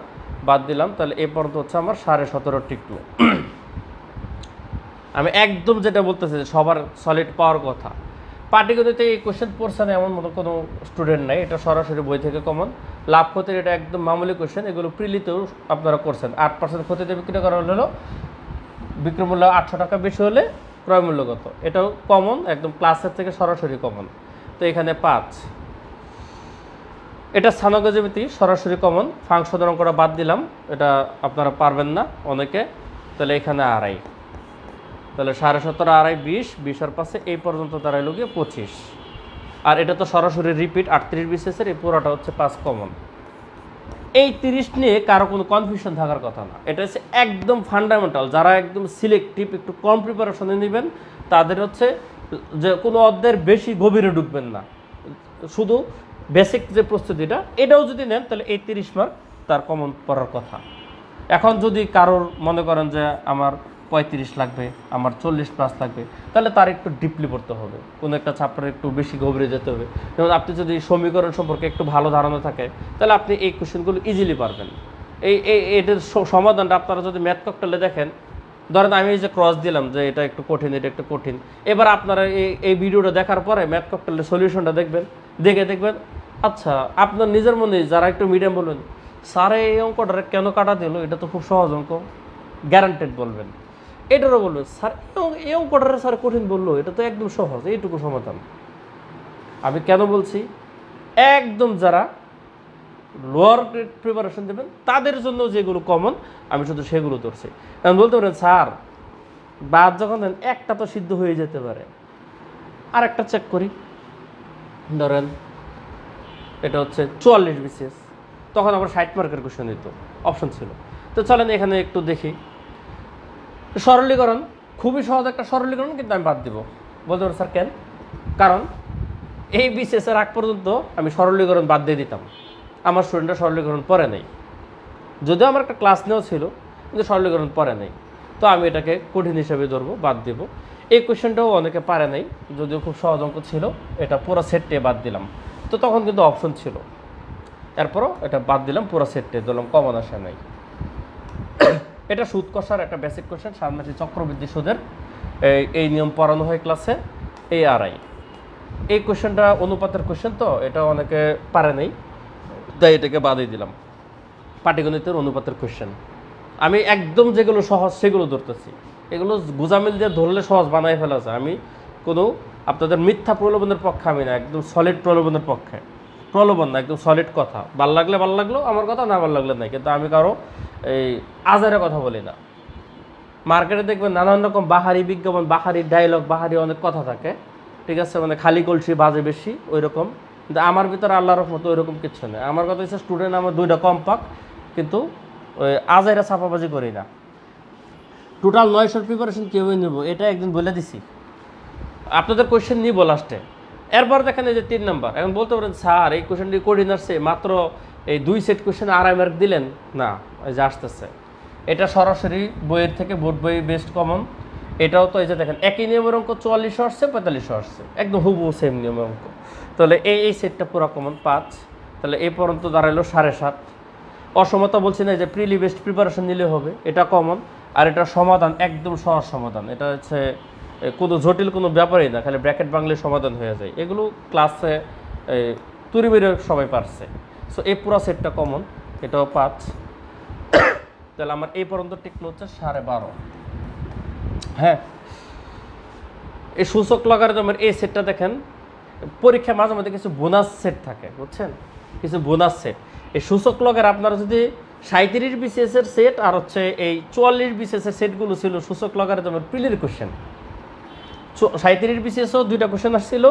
বাদ দিলাম। তাহলে এই পর্যন্ত হচ্ছে আমার 17.5 টিকলো। আমি একদম যেটা বলতেছি সবার সলিড পাওয়ার কথা, পাটিগণিতে এই কোয়েশ্চেন পড়ছে না এমন মতো কোনো স্টুডেন্ট নাই, এটা সরাসরি বই থেকে কমন। লাভ ক্ষতির এটা একদম মামুলি কোয়েশ্চেন, এগুলো প্রিলিতেও আপনারা করছেন। 8% ক্ষতিতে বিক্রি করা হলো, বিক্রয় মূল্য 800 টাকা বেশি হলে ক্রয় মূল্য কত, এটাও কমন, একদম ক্লাসের থেকে সরাসরি কমন। তো এখানে 5। এটা স্থানাঙ্ক জ্যামিতি সরাসরি কমন, ফাংশনের অঙ্কটা বাদ দিলাম, এটা আপনারা পারবেন না অনেকে। তাহলে এখানে 2.5, তাহলে 17.5, 2.5, 20, 20 আর 5 এই পর্যন্ত দাঁড়াইল গিয়ে 25। আর এটা তো সরাসরি রিপিট 38 বিসিএসের, এই পুরোটা হচ্ছে 5 কমন। এই 30 নিয়ে কারো কোনো কনফিউশন থাকার কথা না, এটা হচ্ছে একদম ফান্ডামেন্টাল। যারা একদম সিলেক্টিভ, একটু কম প্রিপারেশনে নেবেন, তাদের হচ্ছে যে কোনো অধ্যায়ের বেশি গভীরে ঢুকবেন না, শুধু বেসিক যে প্রস্তুতিটা এটাও যদি নেন, তাহলে এই 30 মার্ক তার কমন পড়ার কথা। এখন যদি কারোর মনে করেন যে আমার 35 লাগবে, আমার 40+ লাগবে, তাহলে তার একটু ডিপলি পড়তে হবে, কোনো একটা চ্যাপ্টারে একটু বেশি গভীরে যেতে হবে। যেমন আপনি যদি সমীকরণ সম্পর্কে একটু ভালো ধারণা থাকে, তাহলে আপনি এই কোশ্চেনগুলো ইজিলি পারবেন। এটার সমাধানটা আপনারা যদি ম্যাথ ককটেলে দেখেন, ধরেন আমি এই যে ক্রস দিলাম যে এটা একটু কঠিন, এটা একটু কঠিন, এবার আপনারা এই ভিডিওটা দেখার পরে ম্যাথ ককটেলের সলিউশনটা দেখবেন, দেখবেন আচ্ছা আপনার নিজের মনে যারা একটু মিডিয়াম বলবেন, স্যার এই অঙ্কটা কেন কাটা দিল, এটা তো খুব সহজ অঙ্ক, গ্যারান্টেড বলবেন। এটারও বলবেন স্যার এই অঙ্কটা স্যার কঠিন বললো, এটা তো একদম সহজ, এইটুকু সমাধান। আমি কেন বলছি, একদম যারা লোয়ার গ্রেড প্রিপারেশন দেবেন তাদের জন্য যেগুলো কমন, আমি শুধু সেগুলো ধরছি। কারণ বলতে পারেন স্যার বাদ যখন দেন একটা তো সিদ্ধ হয়ে যেতে পারে, আর একটা চেক করি, ধরেন এটা হচ্ছে 44 বিসিএস, তখন আবার 60 মার্কের কোশ্চেন দিত, অপশন ছিল। তো চলেন এখানে একটু দেখি সরলীকরণ, খুবই সহজ একটা সরলীকরণ, কিন্তু আমি বাদ দিব। বলতে পারেন স্যার কেন, কারণ এই বিসিএসের আগ পর্যন্ত আমি সরলীকরণ বাদ দিয়ে দিতাম, আমার স্টুডেন্টরা সরলীকরণ পড়ে নাই, যদিও আমার একটা ক্লাস নেওয়া ছিল, কিন্তু সরলীকরণ পড়ে নাই, তো আমি এটাকে কঠিন হিসেবে ধরবো, বাদ দিব। এই কোয়েশ্চেনটাও অনেকে পারে নাই, যদিও খুব সহজ অঙ্ক ছিল, এটা পুরো সেটটে বাদ দিলাম। তো তখন কিন্তু অপশন ছিল, এরপরও এটা বাদ দিলাম, পুরো সেটটে ধরলাম, কমন আসে নাই। এটা সুদ কষার একটা বেসিক কোয়েশ্চেন, সামনে চক্রবৃদ্ধি সুদের এই নিয়ম পড়ানো হয় ক্লাসে, এই 2.5। এই কোয়েশ্চেনটা অনুপাতের কোয়েশ্চেন, তো এটা অনেকে পারে নাই, তাই এটাকে বাদই দিলাম। পাটিগণিতের অনুপাতের কোয়েশ্চেন। আমি একদম যেগুলো সহজ সেগুলো ধরতেছি, এগুলো গোজামিল দিয়ে ধরলে সহজ বানাই ফেলা যায়। আমি কোনো আপনাদের মিথ্যা প্রলোভনের পক্ষে আমি না, একদম সলিড প্রলোভনের পক্ষে। প্রলোভন না, একদম সলিড কথা। ভাল লাগলে ভাল লাগলো আমার কথা, না ভাল লাগলে নাই, কিন্তু আমি কারো এই আজারে কথা বলি না। মার্কেটে দেখবেন নানান রকম বাহারি বিজ্ঞাপন, বাহারি ডায়লগ, বাহারি অনেক কথা থাকে, ঠিক আছে, মানে খালি কলসি বাজে বেশি ওই রকম। কিন্তু আমার ভিতরে আল্লাহর রহমতে ওই রকম কিছু নেই। আমার কথা হচ্ছে স্টুডেন্ট আমার 2টা কম পাক, কিন্তু ওই আজাইরা ছাপাবাজি করি না। টোটাল 900 প্রিপারেশন কীভাবে নেব এটা একদিন বলে দিছি, আপনাদের কোয়েশ্চেন নিব লাস্টে। এরপর দেখেন এই যে 3 নম্বর। এখন বলতে পারেন স্যার এই কোয়েশ্চেনটি কঠিন আসছে, মাত্র এই 2 সেট কোয়েশ্চেন 2.5 মার্ক দিলেন না। এই যে আসতেছে, এটা সরাসরি বইয়ের থেকে, বোর্ড বই বেস্ট কমন। এটাও তো এই যে দেখেন একই নিয়মের অঙ্ক 44 আসছে, 45 আসছে, একদম হুবহু সেম নিয়মের অঙ্ক। তাহলে এই সেটটা পুরো কমন 5। তাহলে এই পর্যন্ত দাঁড়াইলো 7.5। অসমতা বলছি না যে প্রিলি বেস্ট প্রিপারেশন নিলে হবে, এটা কমন। আর এটা সমাধান একদম সহজ সমাধান, এটা হচ্ছে কোনো জটিল কোনো ব্যাপারই না, খালি ব্র্যাকেট বাংলায় সমাধান হয়ে যায়। এগুলো ক্লাসে তুরি বেরে সবাই পারছে। সো এই পুরো সেটটা কমন, এটাও 5। তাহলে আমার এই পর্যন্ত টিকলো হচ্ছে 12.5। হ্যাঁ, এই সূচক লগারিদমের এই সেটটা দেখেন পরীক্ষা মাঝে মাঝে কিছু বোনাস সেট থাকে, বুঝছেন, কিছু বোনাস সেট। এই সূচক লগের আপনারা যদি 37 বিসিএসের সেট আর হচ্ছে এই 44 বিসিএসের সেটগুলো ছিল সূচক লগারিদমের প্রিলির কোশ্চেন। 37 বিসিএসও 2টা কোশ্চেন আসছিল,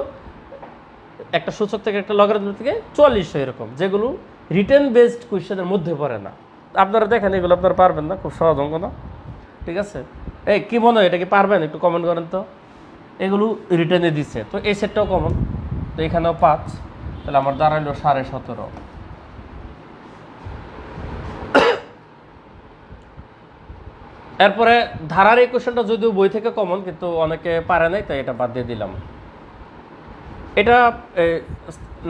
একটা সূচক থেকে একটা লগারিদম থেকে 4400 এরকম, যেগুলো রিটেন বেসড কোশ্চেনের মধ্যে পড়ে না। আপনারা দেখেন এগুলো আপনারা পারবেন না, খুব সহজ অঙ্ক না, ঠিক আছে। এই কী মনে হয়, এটা কি পারবেন একটু কমেন্ট করেন তো। এগুলো রিটেনে দিচ্ছে, তো এই সেটটাও কমন, তো এখানেও 5। তাহলে আমার দাঁড়াইলো 17.5। এরপরে ধারার এই কোশ্চেনটা যদিও বই থেকে কমন, কিন্তু অনেকে পারে নাই, তাই এটা বাদ দিয়ে দিলাম। এটা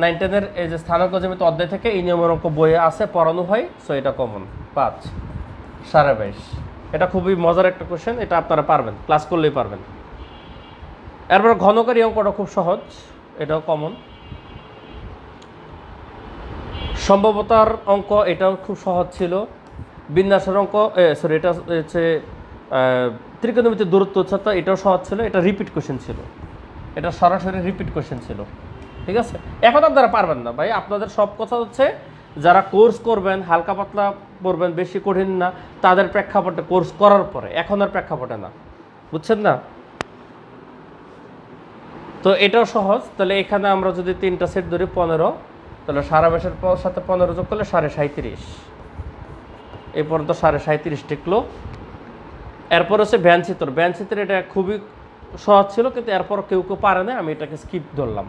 9-10-এর এই যে স্থানাঙ্ক জ্যামিতি অধ্যায় থেকে এই নিয়মের অঙ্ক বইয়ে আছে, পড়ানো হয়। সো এটা কমন 5, 22.5। এটা খুবই মজার একটা কোশ্চেন, এটা আপনারা পারবেন, ক্লাস করলেই পারবেন। এরপর ঘনকারী অঙ্কটা খুব সহজ, এটাও কমন। সম্ভাব্যতার অঙ্ক এটাও খুব সহজ ছিল। বিন্যাসের অঙ্ক, সরি, এটা হচ্ছে ত্রিকোণমিতির দূরত্ব উচ্চতা, এটাও সহজ ছিল। এটা রিপিট কোশ্চেন ছিল, এটা সরাসরি রিপিট কোশ্চেন ছিল, ঠিক আছে। এখন আপনারা পারবেন না ভাই, আপনাদের সব কথা হচ্ছে যারা কোর্স করবেন, হালকা পাতলা পড়বেন, বেশি কঠিন না, তাদের প্রেক্ষাপটে কোর্স করার পরে, এখন আর প্রেক্ষাপটে না, বুঝছেন না। তো এটাও সহজ। তাহলে এখানে আমরা যদি 3টা সেট ধরি 15, তাহলে 22.5-এর সাথে 15 যোগ করলে 37.5। এই পর্যন্ত 37.5 টিকলো। এরপর হচ্ছে ভ্যান চিত্র। ভ্যান চিত্র এটা খুবই সহজ ছিল, কিন্তু এরপর কেউ কেউ পারে না, আমি এটাকে স্কিপ ধরলাম,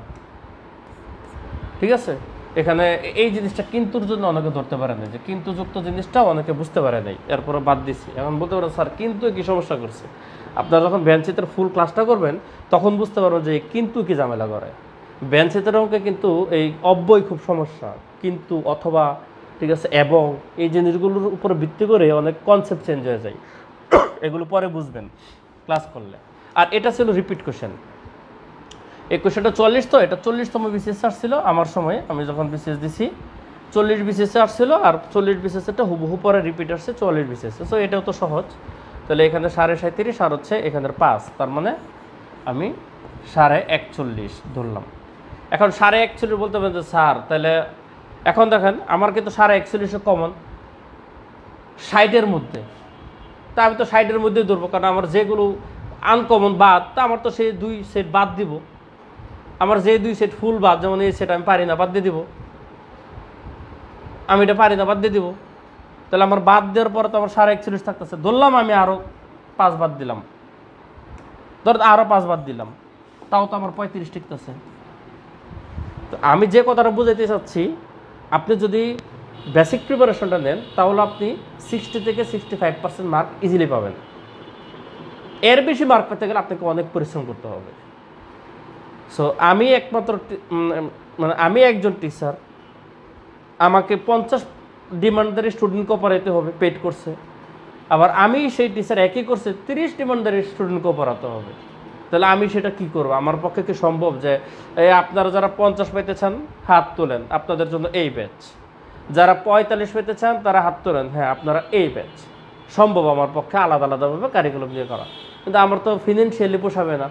ঠিক আছে। এখানে এই জিনিসটা কিন্তুর জন্য অনেকে ধরতে পারে না, যে কিন্তু যুক্ত জিনিসটাও অনেকে বুঝতে পারে নাই, এরপরে বাদ দিচ্ছি। এখন বলতে পারেন স্যার কিন্তু কি সমস্যা করছে। আপনারা যখন ভ্যান চিত্রের ফুল ক্লাসটা করবেন তখন বুঝতে পারবেন যে কিন্তু কি ঝামেলা করে। ভ্যান চিত্রের অঙ্কে কিন্তু এই অব্যয় খুব সমস্যা, কিন্তু অথবা, ঠিক আছে, এবং এই জিনিসগুলোর উপরে ভিত্তি করে অনেক কনসেপ্ট চেঞ্জ হয়ে যায়। এগুলো পরে বুঝবেন ক্লাস করলে। আর এটা ছিল রিপিট কোশ্চেন। এই কোশ্চেনটা 40, তো এটা 40তম বিসিএস আসছিল আমার সময়ে, আমি যখন বিসিএস দিছি 40 বিসিএস আসছিল, আর 40 বিসিএসটা হুবহু পরে রিপিট আসছে 44 বিসিএস। সো এটাও তো সহজ। তাহলে এখানে 37.5 আর হচ্ছে এখানের 5, তার মানে আমি 41.5 ধরলাম। এখন 41.5 বলতে পারেন যে স্যার তাহলে এখন দেখেন আমার কিন্তু 41.5 কমন 60-এর মধ্যে, তা আমি তো 60-এর মধ্যেই ধরবো, কারণ আমার যেগুলো আনকমন বাদ, তা আমার তো সেই 2 সেট বাদ দিব। আমার যে 2 সেট ফুল বাদ, যেমন এই সেট আমি পারি না, বাদ দিয়ে দিব। আমি এটা পারি না, বাদ দিয়ে দিব। তাহলে আমার বাদ দেওয়ার পরে তো আমার 41.5 থাকতেছে, ধরলাম আমি আরও 5 বাদ দিলাম, ধর আরও 5 বাদ দিলাম, তাও তো আমার 35 টিকতেছে। তো আমি যে কথাটা বুঝাইতে চাচ্ছি, আপনি যদি বেসিক প্রিপারেশনটা নেন তাহলে আপনি 60 থেকে 65% মার্ক ইজিলি পাবেন। এর বেশি মার্ক পেতে গেলে আপনাকে অনেক পরিশ্রম করতে হবে। সো আমি একমাত্র মানে আমি একজন টিচার, আমাকে 50 ডিমান্ডারি স্টুডেন্টকে পড়াইতে হবে, পেড করছে। আবার আমি সেই টিচার একই করছে 30 ডিমান্ডারি স্টুডেন্টকেও পড়াতে হবে। তাহলে আমি সেটা কি করব? আমার পক্ষে কি সম্ভব যে আপনারা যারা 50 পাইতে চান হাত তোলেন, আপনাদের জন্য এই ব্যাচ। যারা 45 পেতে চান তারা হাত তোলেন, হ্যাঁ আপনারা এই ব্যাচ সম্ভব আমার পক্ষে আলাদা আলাদাভাবে কারিকুলাম দিয়ে করা, কিন্তু আমার তো ফিনান্সিয়ালি পোষাবে না।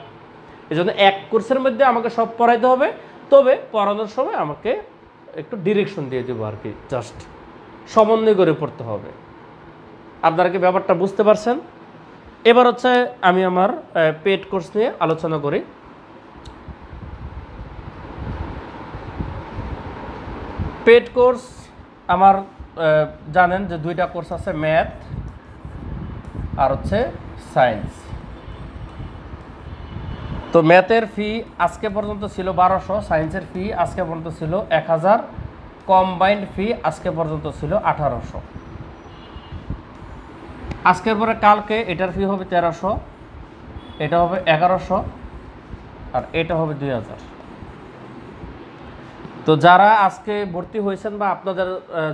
এই জন্য এক কোর্সের মধ্যে আমাকে সব পড়াইতে হবে, তবে পড়ানোর সময় আমাকে একটু ডিরেকশন দিয়ে দেবো আর কি, জাস্ট সমন্বয় করে পড়তে হবে। আপনারা কি ব্যাপারটা বুঝতে পারছেন? এবার হচ্ছে আমি আমার পেড কোর্স নিয়ে আলোচনা করি। পেড কোর্স আমার জানেন যে দুইটা কোর্স আছে, ম্যাথ আর হচ্ছে সায়েন্স। তো ম্যাথের ফি আজকে পর্যন্ত ছিল 1200, সায়েন্সের ফি আজকে পর্যন্ত ছিল 1000, কম্বাইন্ড ফি আজকে পর্যন্ত ছিল 1800। আজকের পরে কালকে এটার ফি হবে 1300, এটা হবে 1100, আর এটা হবে 2000। তো যারা আজকে ভর্তি হয়েছেন বা আপনাদের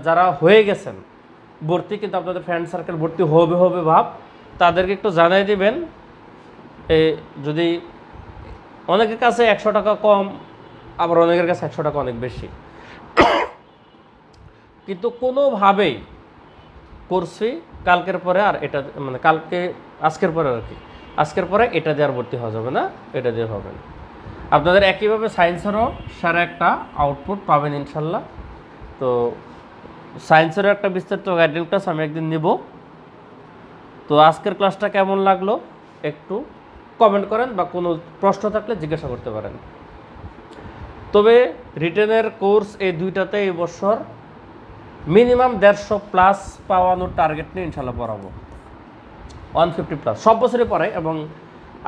যারা হয়ে গেছেন ভর্তি, কিন্তু আপনাদের ফ্রেন্ড সার্কেল ভর্তি হবে ভাব, তাদেরকে একটু জানাই দিবেন। যদি অনেকের কাছে 100 টাকা কম, আবার অনেকের কাছে 100 টাকা অনেক বেশি, কিন্তু কোনোভাবেই কোর্স ফি কালকের পরে আর এটা মানে আজকের পরে আর কি, আজকের পরে এটা দিয়ে আর ভর্তি হওয়া যাবে না, এটা দিয়ে হবে না। আপনাদের একইভাবে সায়েন্সেরও সারা একটা আউটপুট পাবেন ইনশাল্লাহ। তো সায়েন্সেরও একটা বিস্তারিত গাইডেন ক্লাস আমি একদিন নেব। তো আজকের ক্লাসটা কেমন লাগলো একটু কমেন্ট করেন, বা কোনো প্রশ্ন থাকলে জিজ্ঞাসা করতে পারেন। তবে রিটেনের কোর্স এই দুইটাতে এই বছর মিনিমাম 150+ পাওয়ানোর টার্গেট নিয়ে ইনশাল্লাহ পড়াবো, 150+। সব বছরই পড়াই এবং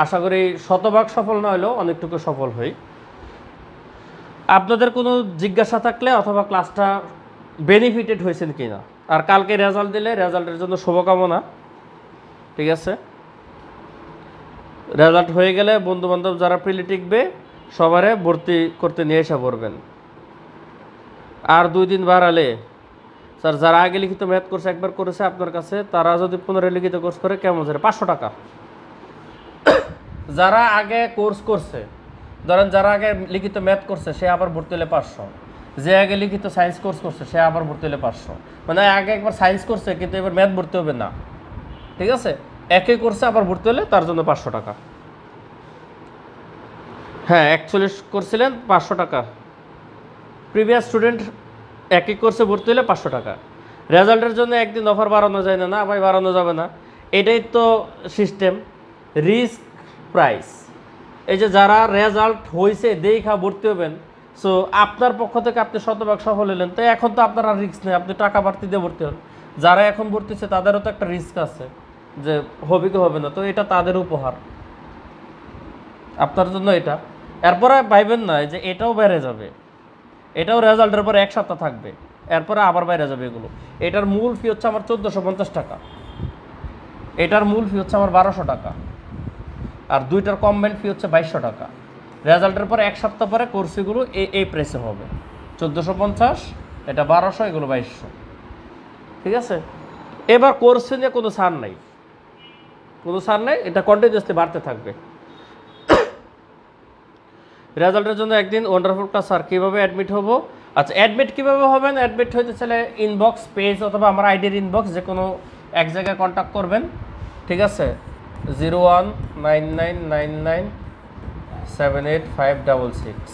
আশা করি শতভাগ সফল না হলেও অনেকটুকু সফল হই। আপনাদের কোনো জিজ্ঞাসা থাকলে অথবা ক্লাসটা বেনিফিটেড হয়েছেন কি না, আর কালকে রেজাল্ট দিলে রেজাল্টের জন্য শুভকামনা, ঠিক আছে? রেজাল্ট হয়ে গেলে বন্ধুবান্ধব যারা প্রিলি টিকবে সবারে ভর্তি করতে নিয়ে এসে পড়বেন। আর 2 দিন বাড়ালে স্যার, যারা আগে লিখিত ম্যাথ কোর্স একবার করেছে আপনার কাছে, তারা যদি পুনরায় লিখিত কোর্স করে কেমন যাবে? 500 টাকা। যারা আগে কোর্স করছে, ধরেন যারা আগে লিখিত ম্যাথ করছে সে আবার ভর্তি হলে 500, যে আগে লিখিত সায়েন্স কোর্স করছে সে আবার ভর্তি হলে 500। মানে আগে একবার সায়েন্স করছে কিন্তু এবার ম্যাথ ভর্তি হবে না, ঠিক আছে? একই কোর্সে আবার ভর্তি হলে তার জন্য 500 টাকা। হ্যাঁ, 41 করছিলেন 500 টাকা। প্রিভিয়াস স্টুডেন্ট একই কোর্সে ভর্তি হলে 500 টাকা। রেজাল্টের জন্য একদিন অফার বাড়ানো যায় না, না ভাই বাড়ানো যাবে না, এটাই তো সিস্টেম, রিস্ক প্রাইস। এই যে যারা রেজাল্ট হয়েছে দেখা ভর্তি হবেন, সো আপনার পক্ষ থেকে আপনি শতভাগ সফল হলেন, তো এখন তো আপনার আর রিস্ক নেই, আপনি টাকা বাড়তি দিয়ে ভর্তি হন। যারা এখন ভর্তি হচ্ছে তাদেরও তো একটা রিস্ক আছে যে হবে কি হবে না, তো এটা তাদের উপহার আপনার জন্য এটা। এরপরে পাইবেন না যে এটাও বেড়ে যাবে, এটাও রেজাল্টের পরে 1 সপ্তাহ থাকবে, এরপরে আবার বাইরে যাবে এগুলো। এটার মূল ফি হচ্ছে আমার 1450 টাকা, এটার মূল ফি হচ্ছে আমার 1200 টাকা, আর দুইটার কম্বাইন্ড ফি হচ্ছে 2200 টাকা। রেজাল্টের পরে 1 সপ্তাহ পরে কোর্স ফিগুলো এই প্রাইসে হবে, 1450, এটা 1200, এগুলো 2200, ঠিক আছে? এবার কোর্স ফি নিয়ে কোনো ছাড় নাই, এটা কন্টিনিউয়াসলি বাড়তে থাকবে। রেজাল্টের জন্য একদিন ওয়ান্ডারফুল ক্লাস। আর কীভাবে অ্যাডমিট হবো? আচ্ছা, অ্যাডমিট কীভাবে হবেন? অ্যাডমিট হইতে চাইলে ইনবক্স পেজ অথবা আমার আইডির ইনবক্স যে কোনো এক জায়গায় কন্ট্যাক্ট করবেন, ঠিক আছে? 0199978566,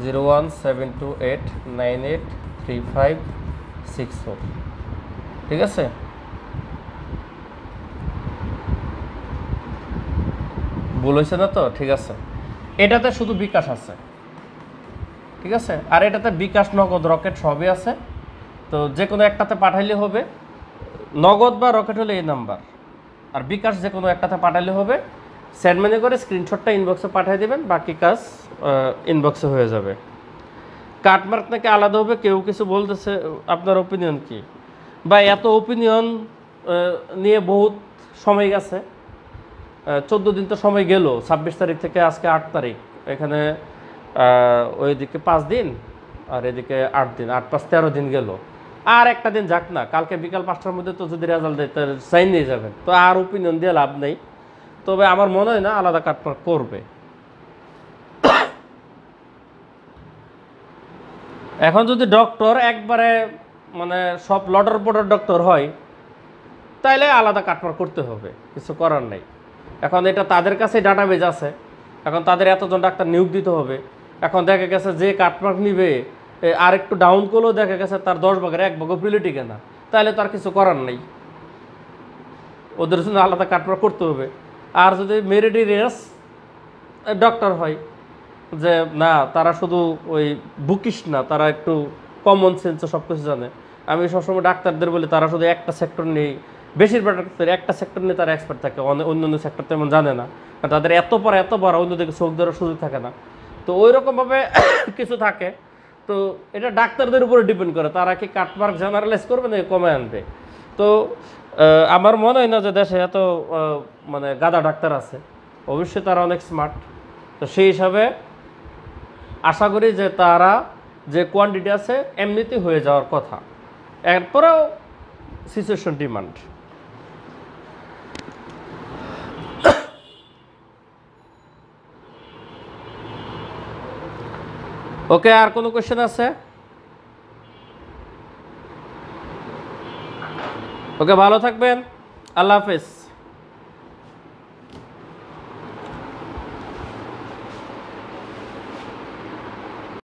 01728983564, ঠিক আছে? ভুল হয়েছে না তো? ঠিক আছে। এটাতে শুধু বিকাশ আছে, ঠিক আছে? আর এটাতে বিকাশ, নগদ, রকেট সবই আছে। তো যে কোনো একটাতে পাঠাইলে হবে, নগদ বা রকেট হলে এই নাম্বার, আর বিকাশ যে কোনো একটাতে পাঠাইলে হবে। সেন্ড মানি করে স্ক্রিনশটটা ইনবক্সে পাঠিয়ে দেবেন, বাকি কাজ ইনবক্সে হয়ে যাবে। কাটমার্ক নাকি আলাদা হবে, কেউ কিছু বলতেছে, আপনার ওপিনিয়ন কি? বা এত ওপিনিয়ন নিয়ে বহুত সময় গেছে, 14 দিন তো সময় গেল, 26 তারিখ থেকে আজকে 8 তারিখ, এখানে ওইদিকে 5 দিন আর এদিকে 8 দিন, 8 5 13 দিন গেল। আর একটা দিন যাক না, কালকে বিকাল 5টার মধ্যে তো যদি রেজাল্ট দেয় তাহলে সাইন নিয়ে যাবেন, তো আর ওপিনিয়ন দিয়ে লাভ নেই। তবে আমার মনে হয় না আলাদা কাটমার্ক করবে। এখন যদি ডক্টর একবারে মানে সব লটর পটর ডক্টর হয়, তাইলে আলাদা কাটমার্ক করতে হবে, কিছু করার নেই। এখন এটা তাদের কাছে ডাটাবেজ আছে, এখন তাদের এতজন ডাক্তার নিয়োগ দিতে হবে। এখন দেখা গেছে যে কাটমার্ক নিবে আর একটু ডাউন করলেও দেখা গেছে তার 10 ভাগের 1 ভাগও প্রিলিটি কেনা, তাহলে তার কিছু করার নেই, ওদের জন্য আলাদা কাটমার্ক করতে হবে। আর যদি মেরিটোরিয়াস ডক্টর হয়, যে না তারা শুধু ওই বুকিশ না, তারা একটু কমন সেন্সে সব কিছু জানে। আমি সবসময় ডাক্তারদের বলি তারা শুধু একটা সেক্টর নেই, বেশিরভাগ ডাক্তার একটা সেক্টর নিয়ে তারা এক্সপার্ট থাকে, অন্য অন্য সেক্টর তেমন জানে না, কারণ তাদের এত বড় অন্যদিকে চোখ দেওয়ার সুযোগ থাকে না। তো ওই রকমভাবে কিছু থাকে। তো এটা ডাক্তারদের উপরে ডিপেন্ড করে তারা কি কাটমার্ক জেনারেলাইজ করবে না কমে আনবে। তো আমার মনে হয় না যে দেশে এত মানে গাদা ডাক্তার আছে, অবশ্যই তারা অনেক স্মার্ট। তো সেই হিসাবে আশা করি যে তারা যে কোয়ান্টিটি আছে এমনিতেই হয়ে যাওয়ার কথা, এরপরেও সিচুয়েশন ডিমান্ড। ওকে, আর কোনো কোয়েশ্চেন আছে? ওকে, ভালো থাকবেন, আল্লাহ হাফেজ।